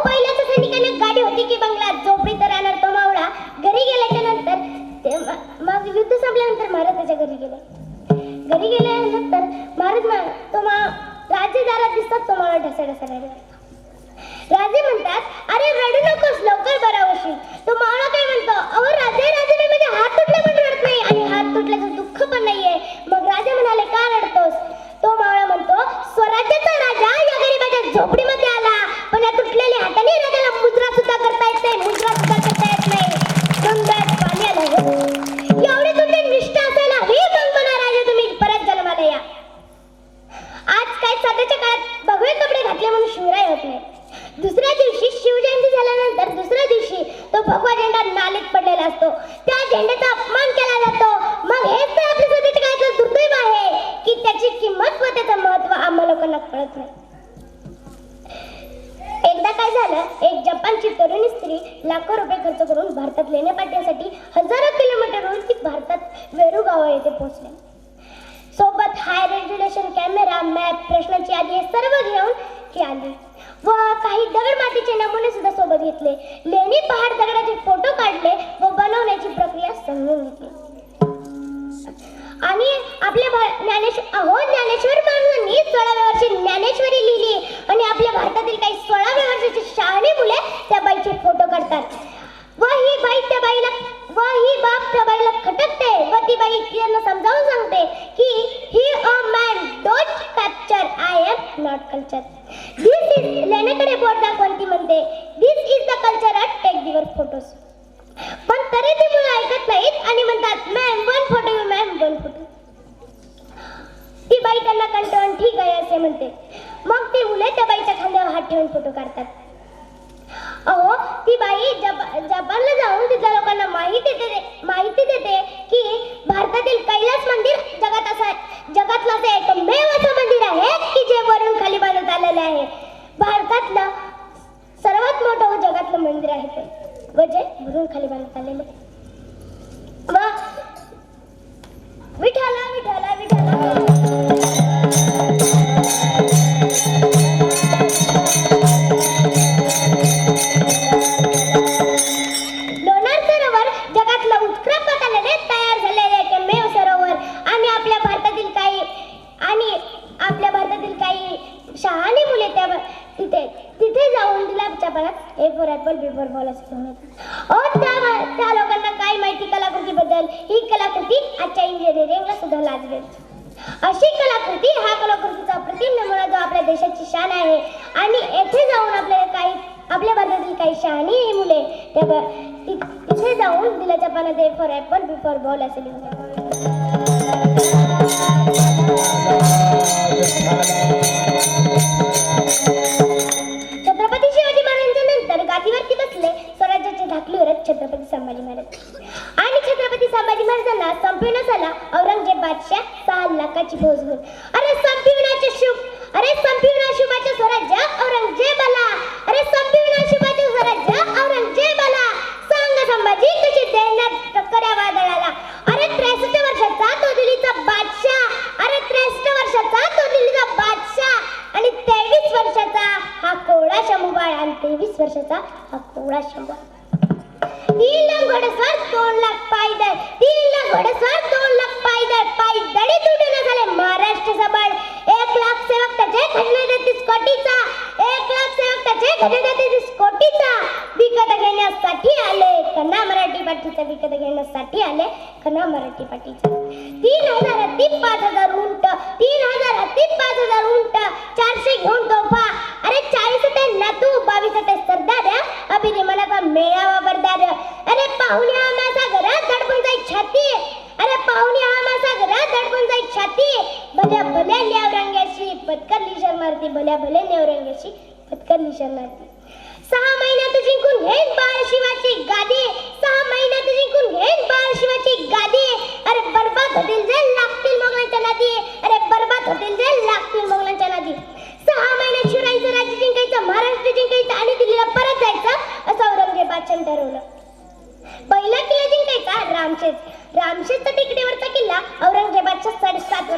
पहिल्याच सैनिकांना गाडी होती की बंगल्यात झोपडीत राहणार तो मावळा घरी गेल्याच्या नंतर मग युद्ध संपल्यानंतर महाराज त्याच्या घरी गेले. घरी गेल्यानंतर राजे दारात दिसतात, तो मावळा ढसाढसा राहिला. राजे म्हणतात, अरे रडू नकोस, लवकर बरा होशील. तो मावळा काय म्हणतो, राजे माझे हात तुटले पण रडत नाही, आणि हात तुटल्याचं दुःख पण नाहीये. मग राजे म्हणाले, का रडतोस? तो मावळा म्हणतो, स्वराज्याचा राजा या गरीबाच्या झोपडीमध्ये आला, पण या तुटलेल्या हाताने राजाला मुजरा सुद्धा करता येत नाही. डोंगरात पाणी आलं. एवढी तुमची निष्ठा असायला हवी, मग म्हणा राजा तुम्ही परत जन्माला या. आज काय सध्याच्या काळात भगवे कपडे घातले म्हणून शिवराय होत नाही. दुसऱ्या दिवशी शिवजयंती झाल्यानंतर दुसऱ्या दिवशी तो भगवा झेंडा नालीत पडलेला असतो. त्या झेंड्याचा अपमान केला जातो. मग हेच तर आपल्या सध्याच्या काळाचं दुर्दैव आहे की त्याची किंमत व त्याचं महत्व आम्हा लोकांना कळत नाही. एकदा काय झालं, एक जपानची तरुणी स्त्री लाखो रुपये खर्च करून भारतात लेण्या पाठण्यासाठी हजारो किलोमीटरवरून ती भारतात वेरू गाव येथे पोहोचले. सोबत हाय रेझोल्युशन कॅमेरा, मॅप, प्रश्नांची यादी हे सर्व घेऊन ती आली व काही दगड मातीचे नमुने सुद्धा सोबत घेतले. लेणी पहाड दगडाचे फोटो काढले व बनवण्याची प्रक्रिया समजून घेतली. आणि आपल्या ज्ञानेश्वर महाराजांनी 16व्या वर्षी ज्ञानेश्वरी लिहिली, आणि आपल्या भारतातील काही 16व्या वर्षाची शहाणी मुले त्या बाईचे फोटो काढतात. व ही बाप त्या बाईला खटकते व ती बाई त्यांना समजावून सांगते की ही a man don't capture, I am not culture. This is लेण्याकडे बोट दाखवून ती म्हणते, this is the culture, take your photos. पण तरी ती मुलं ऐकत नाहीत आणि म्हणतात, ma'am one photo, ma'am one photo. ती बाई त्यांना कंटाळून ठीक आहे असे म्हणते. मग ती मुले त्या बाईच्या खांद्यावर हात ठेवून फोटो काढतात. ती बाई जपानला जाऊन तिथल्या लोकांना माहिती देते की भारतातील कैलास मंदिर जगातलं असं एकमेव असं मंदिर आहे की जे वरून खाली बांधण्यात आलेलं आहे. भारतातलं सर्वात मोठं व जगातलं मंदिर आहे ते. वजे भरून खाली बांधण्यात आलेले. वा विठाला विठाला विठाला. लोणार सरोवर जगातलं उत्कृष्ट कलेने तयार झालेले एकमेव सरोवर आणि आपल्या भारतातील काही शहाणी मुले तिथे जाऊन गुलाबच्या पानात A for apple B for ball असं घेऊन येतात. त्या लोकांना काय माहिती कलाकृतीबद्दल. ही कलाकृती आजच्या इंजिनिअरिंगला सुद्धा लाजवेल अशी कलाकृती. हा कलाकृतीचा अप्रतिम नमुना जो आपल्या देशाची शान आहे. आणि येथे जाऊन आपल्या भारतातील काही शहाणी मुले तिथे जाऊन दिलाच्या पानात A for apple B for ball असे लिहून छत्रपती शिवाजी महाराजांच्या नंतर गादीवरती बसले स्वराज्याचे धाकले उरत छत्रपती संभाजी महाराज. आणि छत्रपती संभाजी महाराजांना संपविण्यास आला औरंगजेब बादशाह 6 लाखाची फौज घेऊन. अरे संपविना शुभाचे स्वराज्य औरंगजेबाला. अरे संपविना शुभाचे स्वराज्य औरंगजेबाला. सांग संभाजी कशी देण्यात टक्कर या वादळाला. अरे 63 वर्षाचा तो दिल्लीचा बादशाह. अरे 63 वर्षाचा तो दिल्लीचा बादशाह आणि 23 वर्षाचा हा कोवळा शंभूबाळ आणि 23 वर्षाचा हा कोवळा शंभूबाळ. 3 लाख घोडेस्वार 2 लाख पायदळ. 3 लाख घोडेस्वार 2 लाख पायदळ. पायदळी तुटून झाले महाराष्ट्र सबळ. 1 लाख सेवक त्याचे खजिना 33 कोटीचा. 1 लाख सेवक त्याचे खजिना 33 कोटीचा. विकत घेण्यासाठी आले कन्ना मराठी पाटीचा. विकत घेण्यासाठी आले कन्ना मराठी पाटीचा. 3000 हत्ती 5000 उंट. 3000 हत्ती 5000 उंट. 400 घेऊन तोफा. अरे 40 ते नातू 22 ते सरदार. अभिनिमनाचा मेळावा बरदार. अरे पाहुणे आम्हाचा घरात धडकून जाई छाती. अरे पाहुणे आम्हाचा घरात धडकून जाई छाती. भल्या भल्या नेवरंगाशी पत्करली शरणार्थी. भल्या भल्या नेवरंगाशी पत्करली शरणार्थी. 6 महिन्यात जिंकून घेईन बाळ शिवाची गादी. 6 महिन्यात जिंकून घेईन बाळ शिवाची गादी. अरे बरबाद होतील जे लागतील मोगलांच्या नादी. अरे बरबाद होतील जे लागतील मोगलांच्या नादी. 6 महिन्यात शिवरायांचं राज्य जिंकायचं, महाराष्ट्र जिंकायचं आणि दिल्लीला परत जायचं असं औरंगजेबाचं ठरवलं. पहिला किल्ला जिंकायचा रामशेजचा टेकडीवरचा किल्ला औरंगजेबाच्या 7.5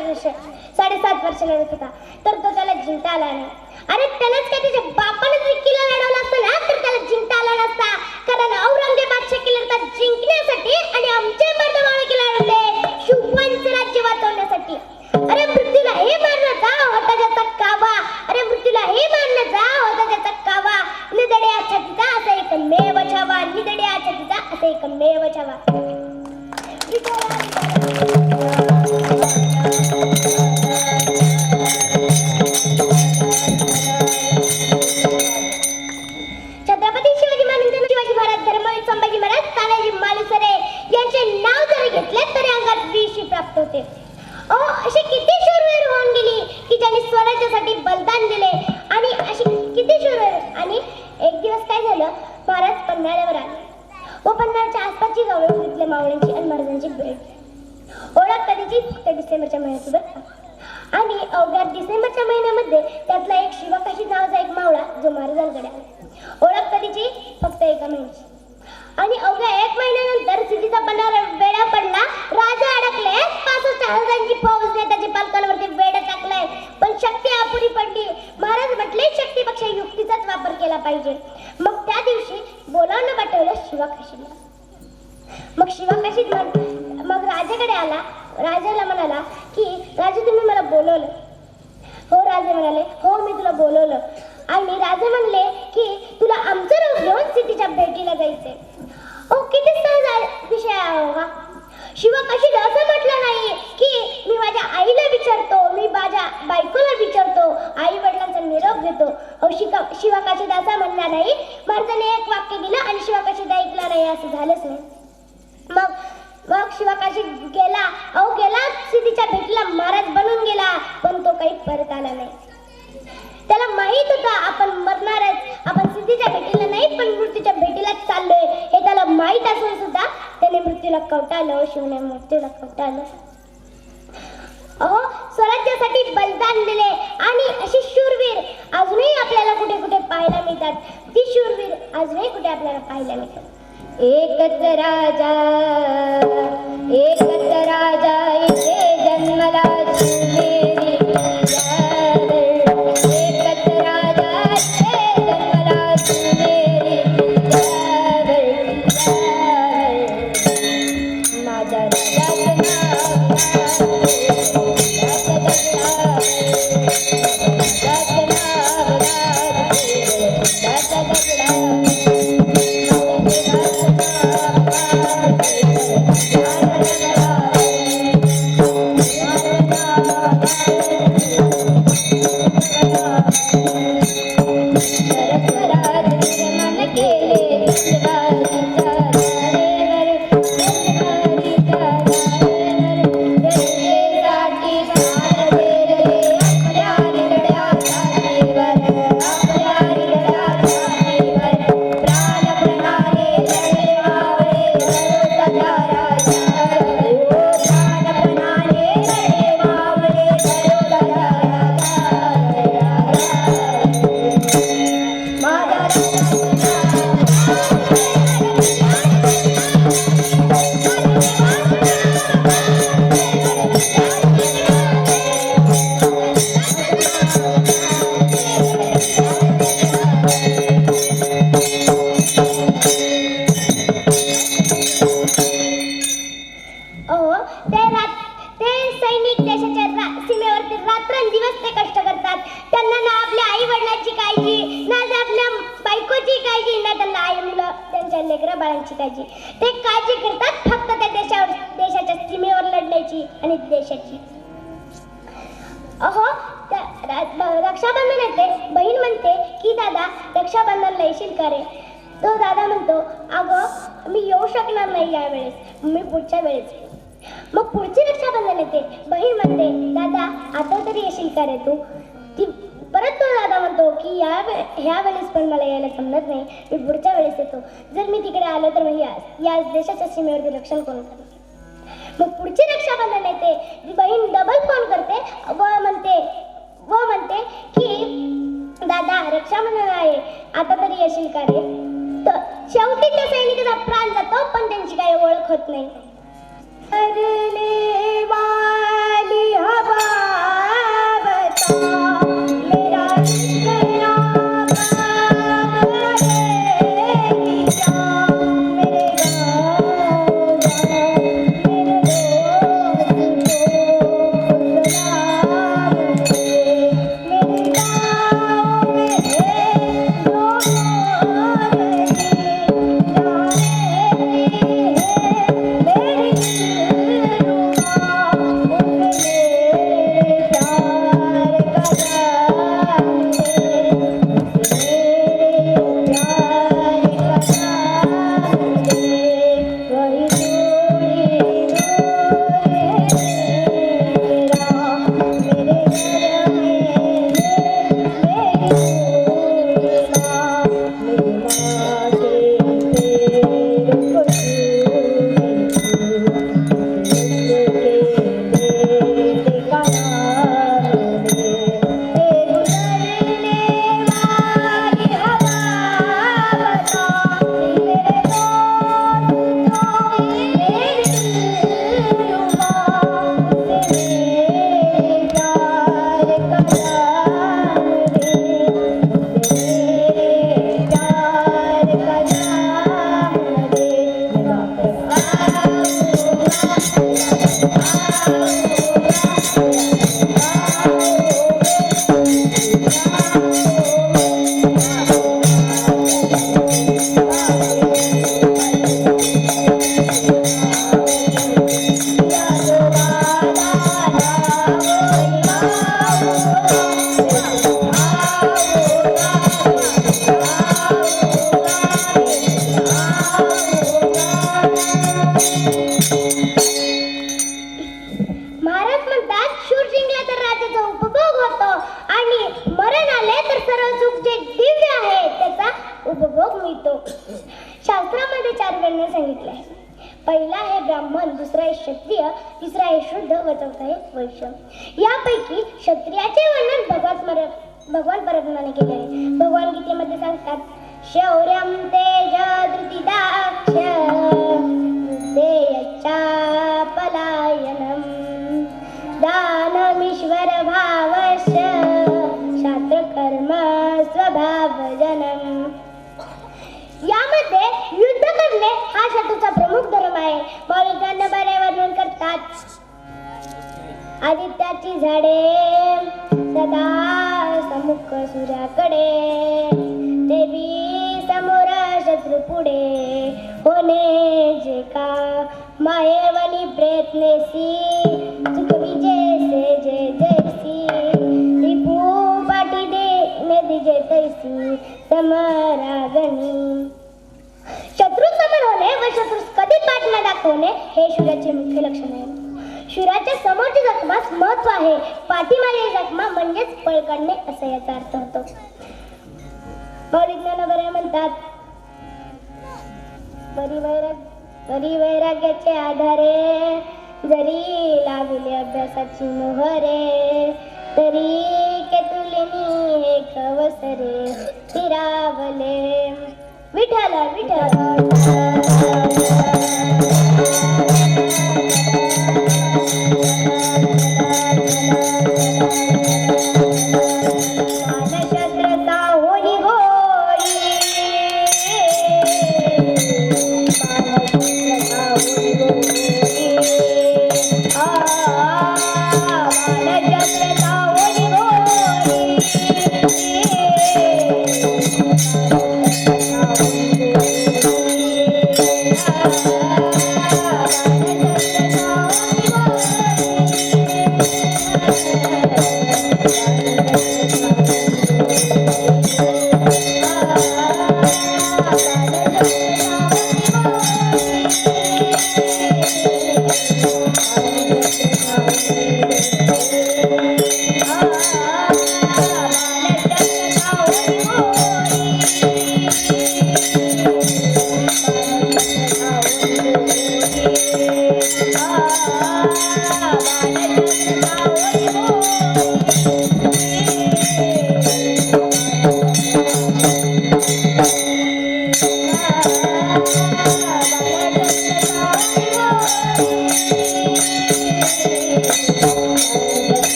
वर्ष लढत होता. तर तो त्याला जिंकता आला नाही. अरे त्यालाच काय त्याच्या बापाने जरी किल्ला लढवला असता ना तर त्याला जिंकता आला नसता. कारण औरंगजेबाच्या किल्ला जिंकण्यासाठी आणि आमचे मर्दमाळे किल्ला लढले शिवबांचं राज्य वाचवण्यासाठी. अरे मृत्यूला हे मारण्याचा होता ज्याचा कावा. अरे मृत्यूला हे मारण्याचा होता ज्याचा कावा. निदड्या छातीचा असा एकमेव छावा. निदड्या छातीचा असा एकमेव छावा. छत्रपती शिवाजी महाराज धर्मवीर संभाजी महाराज तानाजी मालुसरे यांचे नाव जरी घेतले तरी अंगात विष प्राप्त होते. अशी किती शूरवीर होऊन गेली की ज्यांनी स्वराज्यासाठी बलिदान दिले. आणि अशी किती शूरवीर. आणि एक दिवस काय झालं, महाराज पन्हाळ्यावर आले व पन्हाळ्याच्या आसपासची जवळ घेतले मावळ्यांची आणि महाराजांची भेट. ओळख कधीची फक्त डिसेंबरच्या महिन्यात. आणि अवघ्या डिसेंबरच्या महिन्यामध्ये त्यातला एक शिवकाशी नावाचा एक मावळा जो महाराजांकडे आला. ओळख कधीची फक्त एका महिन्याची. आणि अवघ्या 1 महिन्यानंतर सिद्धीचा पन्हाळा वेढा पडला. राजा अडकले. 65,000ची फौज त्याच्या पालकांवरती वेढा टाकलाय. पण शक्ती अपुरी पडली. महाराज म्हटले शक्तीपेक्षा युक्तीचाच वापर केला पाहिजे. मग त्या दिवशी बोलावणं पाठवलं शिवकाशीला. मग शिवकाशीत मग राजाकडे आला. राजाला म्हणाला की राजा तुम्ही मला बोलवलं. हो राजे म्हणाले हो मी तुला बोलवलं. आणि राजे म्हणले की तुला आमचं रूप घेऊन सिद्धीच्या भेटीला जायचंय. किती सहज विषय आहे हा. शिवकाशीला असं म्हटलं नाही की मी माझ्या आईला विचारतो, मी माझ्या बायकोला विचारतो, आई वडिलांचा निरोप घेतो. शिवकाशीला असं म्हणला नाही. महाराजांनी एक वाक्य दिलं आणि शिवकाशीला ऐकला नाही असं झालंच नाही. मग शिवकाशी गेला. गेला सिद्धीच्या भेटीला महाराज बनून गेला. पण तो काही परत आला नाही. त्याला माहित होतं आपण मरणारच. आपण सिद्धीच्या भेटीला नाही पण मृत्यूच्या भेटीलाच चाललोय हे त्याला माहित असून सुद्धा त्याने मृत्यूला कवटाळलं. शिवने मृत्यूला कवटाळलं. स्वराज्यासाठी बलिदान दिले. आणि अशी शूरवीर अजूनही आपल्याला कुठे कुठे पाहायला मिळतात. ती शूरवीर अजूनही कुठे आपल्याला पाहायला मिळतात. एकच राजा इथे जन्मला शिवनेरी किल्ल्यावर. एकच राजा इथे जन्मला शिवनेरी किल्ल्यावर. माझ्या राजाचं नाव सीमेवरती रात्रंदिवस ते कष्ट करतात. त्यांना ना आपल्या आई वडिलांची काळजी, ना आपल्या बायकोची काळजी, ना त्यांना आई मुलं त्यांच्या लेकरं बाळांची काळजी. ते काळजी करतात फक्त त्या देशाच्या सीमेवर लढण्याची आणि देशाची. अहो रक्षाबंधन येते, बहीण म्हणते की दादा रक्षाबंधनला येशील का रे? तो दादा म्हणतो अगं मी येऊ शकणार नाही यावेळेस, मी पुढच्या वेळेस. मग पुढची रक्षाबंधन येते, बहीण म्हणते दादा आता तरी येशील का रे तू? ती परत तो दादा म्हणतो की ह्या वेळेस पण मला यायला जमत नाही, मी पुढच्या वेळेस येतो. जर मी तिकडे आलो तर मग या देशाच्या सीमेवरती रक्षण कोण करणार? मग पुढची रक्षाबंधन येते, ती बहीण डबल फोन करते व म्हणते की दादा रक्षाबंधन आहे, आता तरी येशील का रे? तर शेवटी त्या सैनिकाचा प्राण जातो, पण त्यांची काही ओळख होत नाही. करने वाली हवा बता मेरा कहना करेगी क्या? मेरे गाँव मेरे दोस्त को सलाम दे. मेरे गाँव में लोग शास्त्रामध्ये 4 गणना सांगितल्या आहेत. पहिला आहे ब्राह्मण, दुसरा आहे क्षत्रिय, तिसरा आहे शुद्ध व चौथा आहे वैश्य. यापैकी क्षत्रियाचे वर्णन भगवान परमात्म्याने केले आहे. भगवान गीतेमध्ये सांगतात शौर्यं तेज धृतिदाक्ष पलायनम् दानमीश्वर भावस्य शास्त्रकर्म स्वभावजनम्. यामध्ये युद्ध करणे हा शत्रूचा प्रमुख धर्म आहे. मौलिकांना बरे वर्णन करतात. आदित्याची झाडे सदा समुख सूर्याकडे देवी समोर शत्रू पुढे होणे जे का मायेवनी प्रयत्नेसी चुकवी जैसे जय जैसी दीपू पाठी देणे दिजे तैसी समरागणी. शत्रू समोर होणे व शत्रू कधी पाठ न दाखवणे हे शूराचे मुख्य लक्षण आहे. शूराच्या समोरच्या जखमास महत्व आहे. पाठीमागे जखमा म्हणजेच पळ काढणे असा याचा अर्थ होतो. परिज्ञान म्हणतात परी वैराग्याचे आधारे जरी लागले अभ्यासाची मोहरे तरी केतुलेनी एक अवसरे फिरावले. विठ्ठल विठ्ठल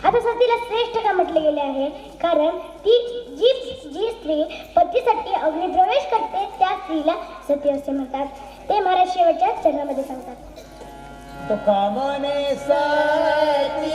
आता सतीला श्रेष्ठ का म्हटले गेले आहे? कारण ती जी स्त्री पतीसाठी अग्निप्रवेश करते त्या स्त्रीला सती असे म्हणतात. ते महाराज शेवटच्या चरणामध्ये सांगतात. तो कामने सती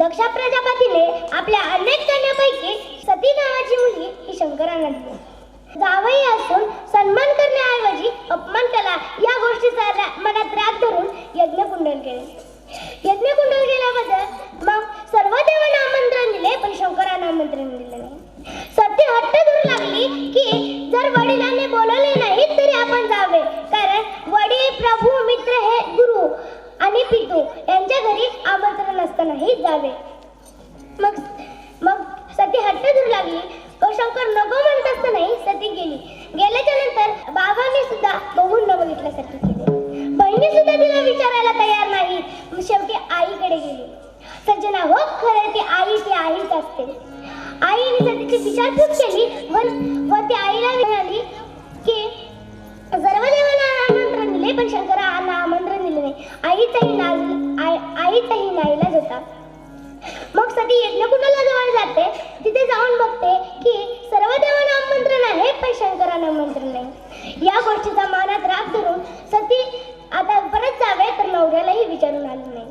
दक्ष प्रजापतीने आपल्या अनेक कन्यापैकी सती नावाची मुलगी ही शंकरांना दिली. जावई असून सन्मान करण्याऐवजी अपमान केला या गोष्टीचा मनात राग धरून यज्ञकुंडल केले. यज्ञकुंडल केल्याबद्दल मग सर्व देवांना आमंत्रण दिले, पण शंकरांना आमंत्रण दिले नाही. सती हट्ट धरू लागली की जर वडिलांनी बोलवले नाही तरी आपण जावे, कारण वडील, प्रभू, मित्र हे गुरु आणि पितू यांच्या घरी आमंत्रण असतानाही जावे. मग सती हट्ट धरू लागली व शंकर नको म्हणत असतानाही सती गेली. गेल्याच्या नंतर बाबांनी सुद्धा बघून न बघितल्यासारखे केले. बहिणी सुद्धा तिला विचारायला तयार नाही. शेवटी आईकडे गेली. सज्जना हो, खरं ती आईच असते. आईने सतीची विचारपूस केली व ती आईला म्हणाली की सर्व देवांना आमंत्रण दिले, पण शंकरांना आमंत्रण दिले नाही. आईचाही नाईलाज होता. मग सती यज्ञकुंडाला जवळ जाते. तिथे जाऊन बघते की सर्व देवांना आमंत्रण आहे, पण शंकरांना आमंत्रण नाही. या गोष्टीचा मनात राग धरून सती आता परत जावे तर नवऱ्यालाही विचारून आली नाही.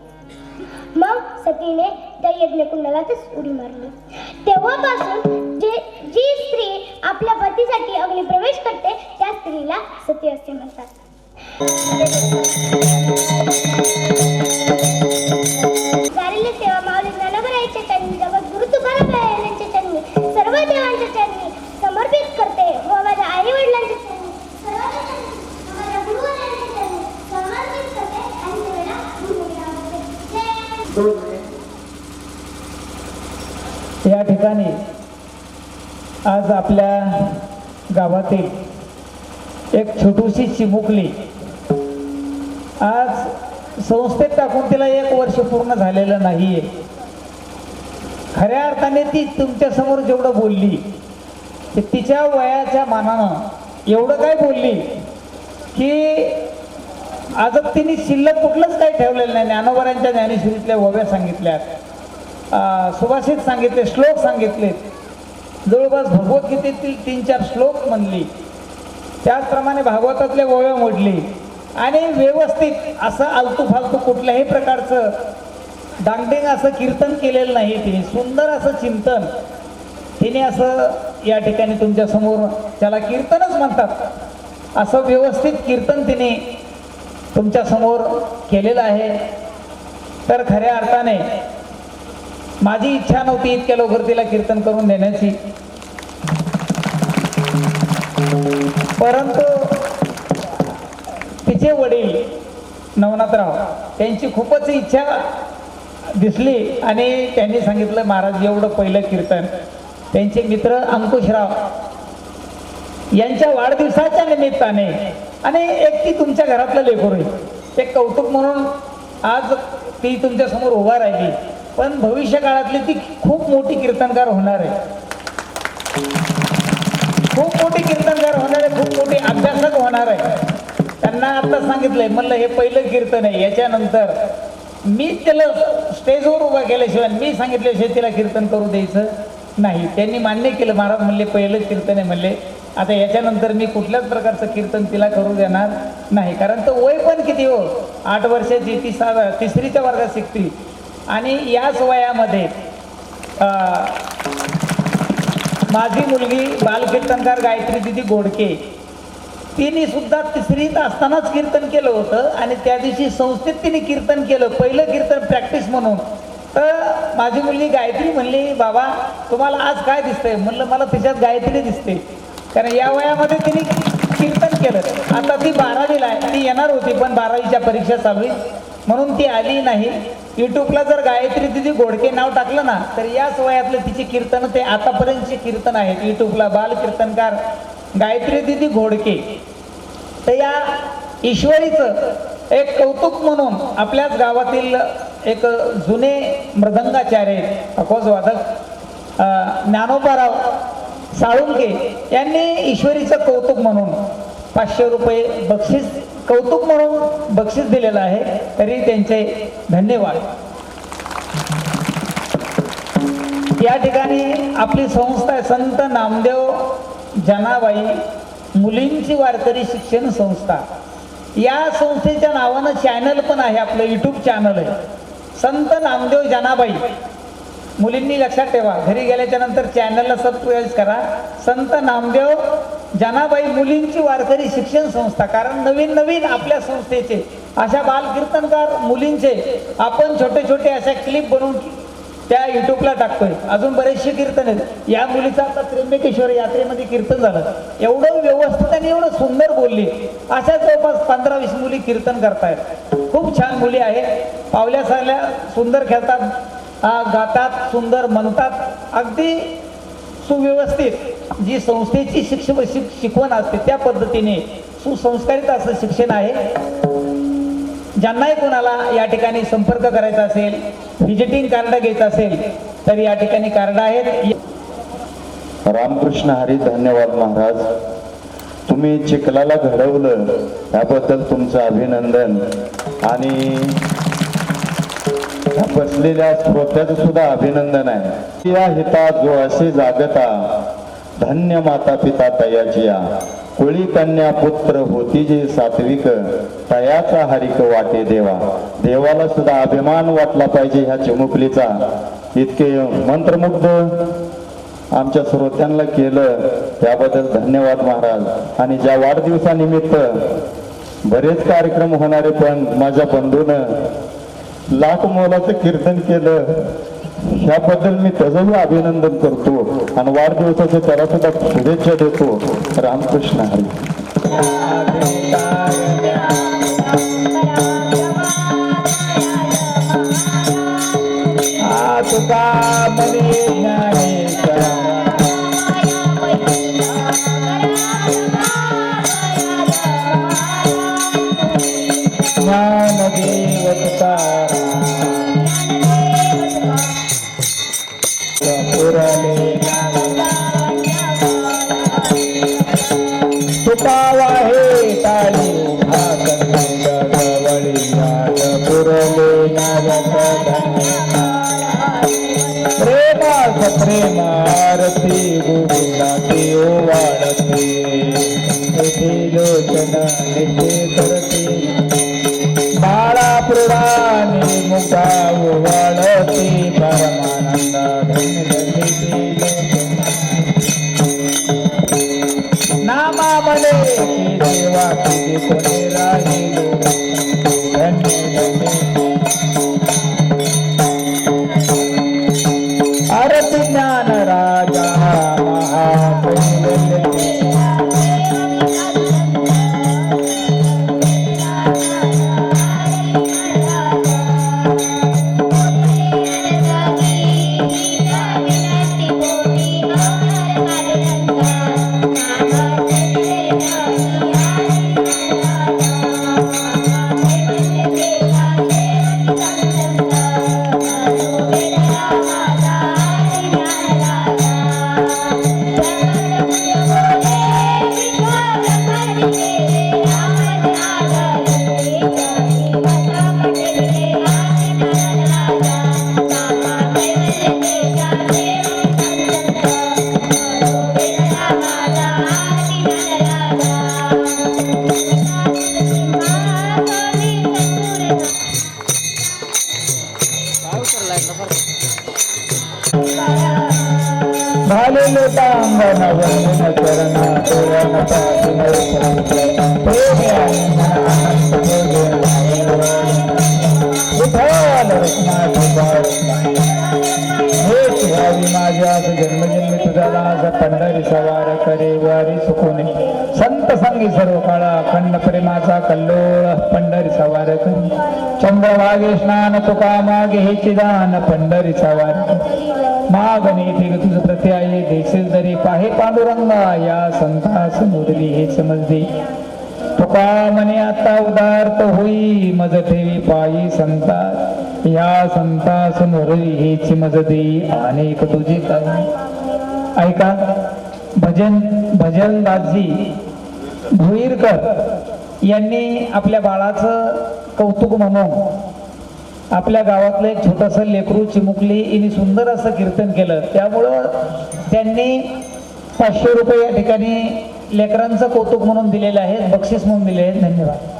मग सतीने त्या यज्ञकुंडालातच उडी मारली. तेव्हापासून जी स्त्री आपल्या पतीसाठी अग्नी प्रवेश करते त्या स्त्रीला सती असे म्हणतात. झालेली सेवा माऊली ज्ञानोबरायांच्या चरणी, जगद्गुरु तुकाराम यांच्या चरणी, सर्व देवांच्या चरणी समर्पित करते व माझ्या आई वडिलांच्या चरणी, सर्वांच्या चरणी, माझ्या गुरुवारांच्या चरणी समर्पित करते आणि सगळ्यांना या ठिकाणी आज आपल्या गावातील एक छोटीशी चिमुकली आज संस्थेत टाकून तिला 1 वर्ष पूर्ण झालेलं नाहीये. खऱ्या अर्थाने ती तुमच्या समोर जेवढं बोलली ते तिच्या वयाच्या मानानं एवढं काय बोलली की आज तिने शिल्लक कुठलंच काही ठेवलेलं नाही. ज्ञानोबरांच्या ज्ञानेश्वरीतल्या ओव्या सांगितल्यात, सुभाषित सांगितले, श्लोक सांगितले, जवळपास भगवद्गीतेतील 3-4 श्लोक म्हणली, त्याचप्रमाणे भागवतातल्या ओव्या मोडली आणि व्यवस्थित असं आलतू फालतू कुठल्याही प्रकारचं डांगडिंग असं कीर्तन केलेलं नाही. तिने सुंदर असं चिंतन तिने असं या ठिकाणी तुमच्यासमोर, त्याला कीर्तनच म्हणतात, असं व्यवस्थित कीर्तन तिने तुमच्यासमोर केलेलं आहे. तर खऱ्या अर्थाने माझी इच्छा नव्हती इतक्या लवकर तिला कीर्तन करून देण्याची, परंतु तिचे वडील नवनाथराव त्यांची खूपच इच्छा दिसली आणि त्यांनी सांगितलं महाराज एवढं पहिलं कीर्तन. त्यांचे मित्र अंकुशराव यांच्या वाढदिवसाच्या निमित्ताने आणि एक ती तुमच्या घरातलं लेकरू आहे, ते कौतुक म्हणून आज ती तुमच्यासमोर उभा राहिली, पण भविष्य काळातली ती खूप मोठी कीर्तनकार होणार आहे, खूप मोठी कीर्तनकार होणार आहे, खूप मोठी अभ्यासक होणार आहे. त्यांना आता सांगितलंय, म्हणलं हे पहिलं कीर्तन आहे, याच्यानंतर मी त्याला स्टेजवर उभा केल्याशिवाय, मी सांगितल्याशिवाय तिला कीर्तन करू द्यायचं नाही. त्यांनी मान्य केलं. महाराज म्हणले पहिलं कीर्तन आहे, म्हणले आता याच्यानंतर मी कुठल्याच प्रकारचं कीर्तन तिला करू देणार नाही, कारण तो वय पण किती हो, 8 वर्षाची, ती 3रीच्या वर्गात शिकती आणि याच वयामध्ये माझी मुलगी बालकीर्तनकार गायत्री दिदी गोडके तिने सुद्धा 3रीत असतानाच कीर्तन केलं होतं आणि त्या दिवशी संस्थेत तिने कीर्तन केलं, पहिलं कीर्तन प्रॅक्टिस म्हणून. तर माझी मुलगी गायत्री म्हणली, बाबा तुम्हाला आज काय दिसतंय? म्हणलं मला तिच्यात गायत्री दिसते, कारण या वयामध्ये तिने कीर्तन केलं. आता ती 12वीला आहे, ती येणार होती पण 12वीच्या परीक्षा चालू आहे म्हणून ती आली नाही. यूट्यूबला जर गायत्री दिदी गोडके नाव टाकलं ना तर याच वयातले तिची कीर्तन, ते आतापर्यंतचे कीर्तन आहेत यूट्यूबला, बाल कीर्तनकार गायत्री दिदी घोडके. तर या ईश्वरीचं एक कौतुक म्हणून आपल्याच गावातील एक जुने मृदंगाचार्य आवाजवादक ज्ञानोबाराव साळुंके यांनी ईश्वरीचं कौतुक म्हणून 500 रुपये बक्षीस, कौतुक म्हणून बक्षीस दिलेलं आहे, तरी त्यांचे धन्यवाद. या ठिकाणी आपली संस्था आहे संत नामदेव जनाबाई मुलींची वारकरी शिक्षण संस्था. या संस्थेच्या नावानं चॅनल पण आहे, आपलं यूट्यूब चॅनल आहे संत नामदेव जनाबाई. मुलींनी लक्षात ठेवा, घरी गेल्याच्या नंतर चॅनलला सबस्क्राईब करा. संत नामदेव जनाबाई मुलींची वारकरी शिक्षण संस्था. कारण नवीन नवीन आपल्या संस्थेचे अशा बालकीर्तनकार मुलींचे आपण छोटे छोटे अशा क्लिप बनवून त्या युट्यूबला टाकतोय. अजून बरेचसे कीर्तन आहेत. या मुलीचं आता त्र्यंबकेश्वर यात्रेमध्ये कीर्तन झालं. एवढं व्यवस्थित आणि एवढं सुंदर बोलली. अशा जवळपास 15-20 मुली कीर्तन करतायत. खूप छान मुली आहेत. पावल्या सारल्या सुंदर खेळतात, गातात, सुंदर म्हणतात. अगदी सुव्यवस्थित जी संस्थेची शिकवण असते त्या पद्धतीने सुसंस्कारित असं शिक्षण आहे. ज्यांनाही कोणाला या ठिकाणी संपर्क करायचा असेल, व्हिजिटिंग कार्ड घ्यायचं असेल तर या ठिकाणी कार्ड आहेत. रामकृष्ण हरी. धन्यवाद महाराज. तुम्ही चिखलाला घडवलं त्याबद्दल तुमचं अभिनंदन. आणि बसलेल्या श्रोत्याचं सुद्धा अभिनंदन आहे. या हिता जो असे जागता, धन्य माता पिता तयाचिया, कुळी कन्या पुत्र होती जे सात्विक, तयाचा हरिक वाटे देवा. देवाला सुद्धा अभिमान वाटला पाहिजे ह्या चिमुकलीचा. इतके मंत्रमुग्ध आमच्या श्रोत्यांना केलं त्याबद्दल धन्यवाद महाराज. आणि ज्या वाढदिवसानिमित्त बरेच कार्यक्रम होणारे, पण माझ्या बंधूनं लाख मोलाचं कीर्तन केलं ह्याबद्दल मी त्याचंही अभिनंदन करतो आणि वाढदिवसाच्या त्याला सुद्धा शुभेच्छा देतो. रामकृष्ण हरी. प्रेमारती गोविंदाची ओवाळते, लोचना नित्य करते, बाळा पुराणी मुका ओवाळते, परमानंदा नामा मले देवा किती कोणी राहिलो धन्य धन्य. आरती ज्ञान राजा भालेले तांगण वंदन चरणा तोरण पासून प्रेम माझ्या जन्मजन्मी तुझा दास पंढरी सवार करे वारी सुखोने संत संगी सर्व काळा अखंड प्रेमाचा कल्लोळ पंढरी सवार करी चंद्रभागे स्नान तुका मागे हे चिदान पंढरी सवार मागणे फिर तुझ प्रत्याये देशील तरी पाहे पांडुरंगा या संतास मुरली हे समजली तुका मने आता उदार्थ होई मज ठेवी पायी संतास या संतास मुरली हेची मज देई अनेक तुझे काय. ऐका भजनदासजी भुईरकर यांनी आपल्या बाळाचं कौतुक म्हणून आपल्या गावातलं एक छोटंसं लेकरू चिमुकली यांनी सुंदर असं कीर्तन केलं. त्यामुळं त्यांनी 500 रुपये या ठिकाणी लेकरांचं कौतुक म्हणून दिलेलं आहे, बक्षीस म्हणून दिले आहेत. धन्यवाद.